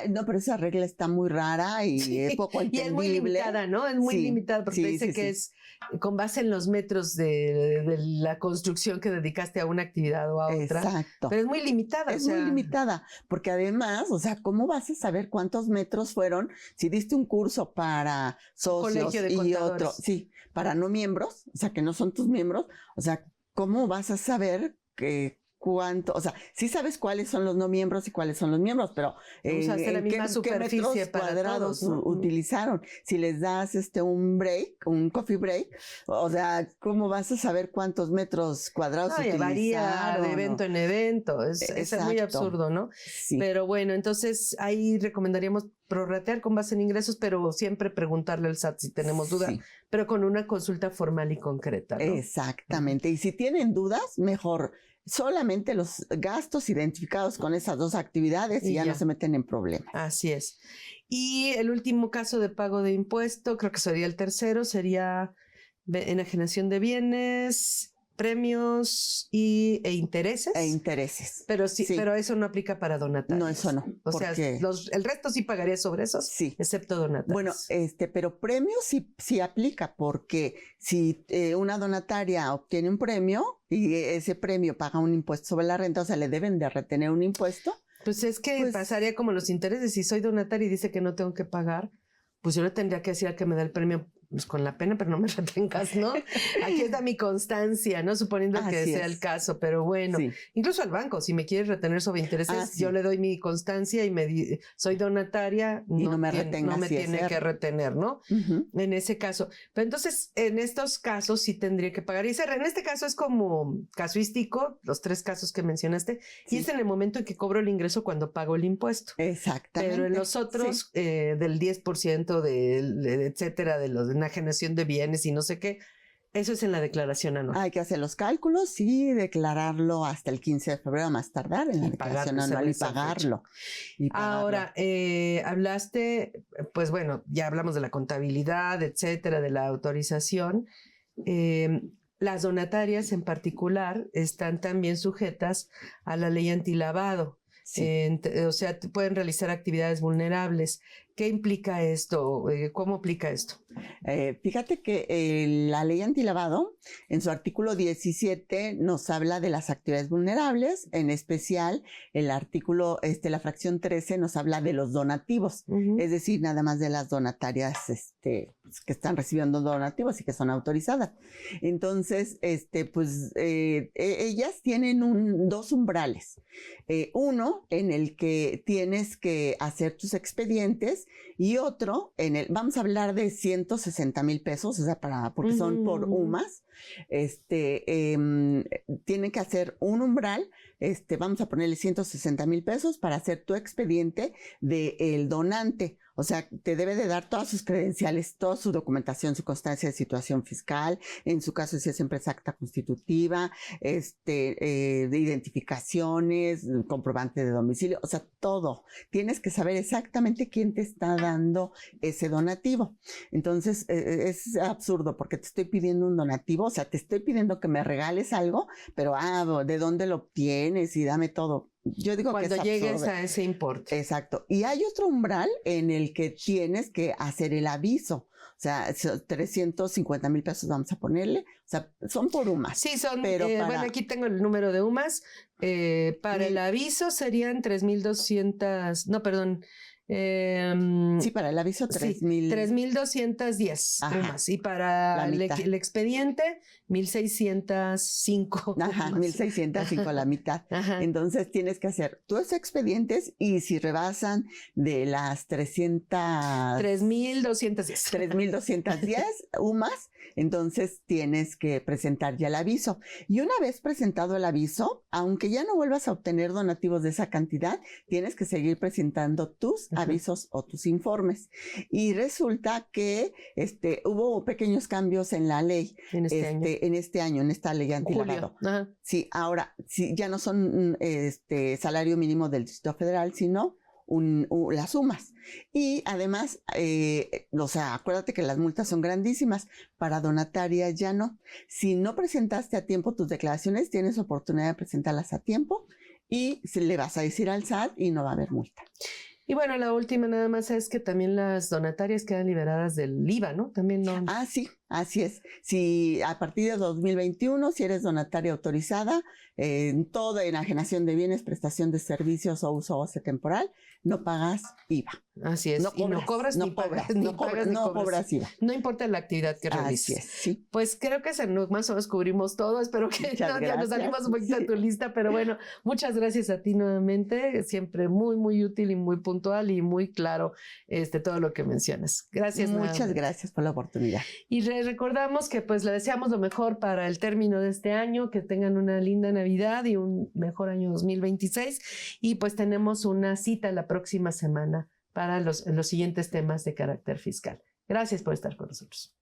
No, pero esa regla está muy rara y es poco entendible. Y es muy limitada, ¿no? Es muy limitada porque dice que es con base en los metros de la construcción que dedicaste a una actividad o a otra. Exacto. Pero es muy limitada. Es muy limitada, porque además, o sea, ¿cómo vas a saber cuántos metros fueron si diste un curso para socios y otro? Sí, para no miembros, o sea, que no son tus miembros, o sea, ¿cómo vas a saber cuánto? O sea, sí sabes cuáles son los no miembros y cuáles son los miembros, pero usaste la misma superficie ¿qué metros cuadrados todos, ¿no? utilizaron? Si les das un break, un coffee break, o sea, ¿cómo vas a saber cuántos metros cuadrados utilizaron? Varía de evento en evento, es muy absurdo, ¿no? Sí. Pero bueno, entonces ahí recomendaríamos prorratear con base en ingresos, pero siempre preguntarle al SAT si tenemos duda, pero con una consulta formal y concreta, ¿no? Exactamente. Y si tienen dudas, mejor solamente los gastos identificados con esas dos actividades y ya no se meten en problemas. Así es. Y el último caso de pago de impuesto, creo que sería el tercero, sería enajenación de bienes, premios e intereses. Pero pero eso no aplica para donatarios. No, eso no. O sea, el resto sí pagaría sobre esos, excepto donatarios. Bueno, pero premios sí aplica, porque si una donataria obtiene un premio y ese premio paga un impuesto sobre la renta, o sea, le deben de retener un impuesto. Pues es que pasaría como los intereses. Si soy donataria y dice que no tengo que pagar, pues yo le tendría que decir al que me da el premio, pues con la pena, pero no me retengas, ¿no? Aquí está mi constancia, ¿no? Suponiendo que sea el caso, pero bueno, incluso al banco, si me quieres retener sobre intereses, yo le doy mi constancia y soy donataria, y no me tiene que retener, ¿no? En ese caso. Pero entonces, en estos casos sí tendría que pagar. Y en este caso es como casuístico, los 3 casos que mencionaste, y es en el momento en que cobro el ingreso cuando pago el impuesto. Exactamente. Pero en los otros, del 10%, etcétera, de los enajenación de bienes y no sé qué, eso es en la declaración anual. Hay que hacer los cálculos y declararlo hasta el 15 de febrero más tardar en la declaración anual y pagarlo. Ahora, hablaste, pues bueno, ya hablamos de la contabilidad, etcétera, de la autorización. Las donatarias en particular están también sujetas a la ley antilavado. Sí. O sea, pueden realizar actividades vulnerables. ¿Qué implica esto? ¿Cómo aplica esto? Fíjate que la ley antilavado, en su artículo 17, nos habla de las actividades vulnerables, en especial el artículo, la fracción 13 nos habla de los donativos, es decir, nada más de las donatarias que están recibiendo donativos y que son autorizadas. Entonces, ellas tienen dos umbrales. Uno en el que tienes que hacer tus expedientes y otro vamos a hablar de 160,000 pesos, o sea, porque son por UMAS. Tienen que hacer un umbral, vamos a ponerle 160,000 pesos para hacer tu expediente del donante. O sea, te debe de dar todas sus credenciales, toda su documentación, su constancia de situación fiscal, en su caso si es empresa acta constitutiva, de identificaciones, comprobante de domicilio, o sea, todo. Tienes que saber exactamente quién te está dando ese donativo. Entonces, es absurdo porque te estoy pidiendo un donativo, o sea, te estoy pidiendo que me regales algo, pero, ¿de dónde lo obtienes? Y dame todo. Yo digo cuando que es llegues absurdo. A ese importe. Exacto. Y hay otro umbral en el que tienes que hacer el aviso. O sea, 350,000 pesos vamos a ponerle. O sea, son por UMAS. Sí, son. Bueno, aquí tengo el número de UMAS. Para el aviso serían 3,200. No, perdón. Sí, para el aviso 3,000. 3,210 UMAS. Y para el expediente, 1,605. Ajá, 1,605 la mitad. Ajá. Entonces tienes que hacer tus expedientes y si rebasan de las 3,210. 3,210 UMAS, entonces tienes que presentar ya el aviso. Y una vez presentado el aviso, aunque ya no vuelvas a obtener donativos de esa cantidad, tienes que seguir presentando tus avisos o tus informes. Y resulta que hubo pequeños cambios en la ley en este año, en esta ley antilavado. Sí, ahora sí, ya no son salario mínimo del Distrito Federal, sino las sumas. Y además, o sea, acuérdate que las multas son grandísimas. Para donatarias ya no. Si no presentaste a tiempo tus declaraciones, tienes oportunidad de presentarlas a tiempo y le vas a decir al SAT y no va a haber multa. Y bueno, la última nada más es que también las donatarias quedan liberadas del IVA, ¿no? También no. Ah, sí, así es. Si a partir de 2021, si eres donataria autorizada, en toda enajenación de bienes, prestación de servicios o uso goce temporal, no pagas IVA. Así es. No cobras IVA. No importa la actividad que realices. Así es, sí. Pues creo que más o menos cubrimos todo. Espero que ya nos salimos un poquito de tu lista, pero bueno, muchas gracias a ti nuevamente. Siempre muy, muy útil y muy puntual y muy claro todo lo que mencionas. Gracias. Muchas gracias por la oportunidad. Y recordamos que pues le deseamos lo mejor para el término de este año, que tengan una linda Navidad y un mejor año 2026. Y pues tenemos una cita la próxima semana para los siguientes temas de carácter fiscal. Gracias por estar con nosotros.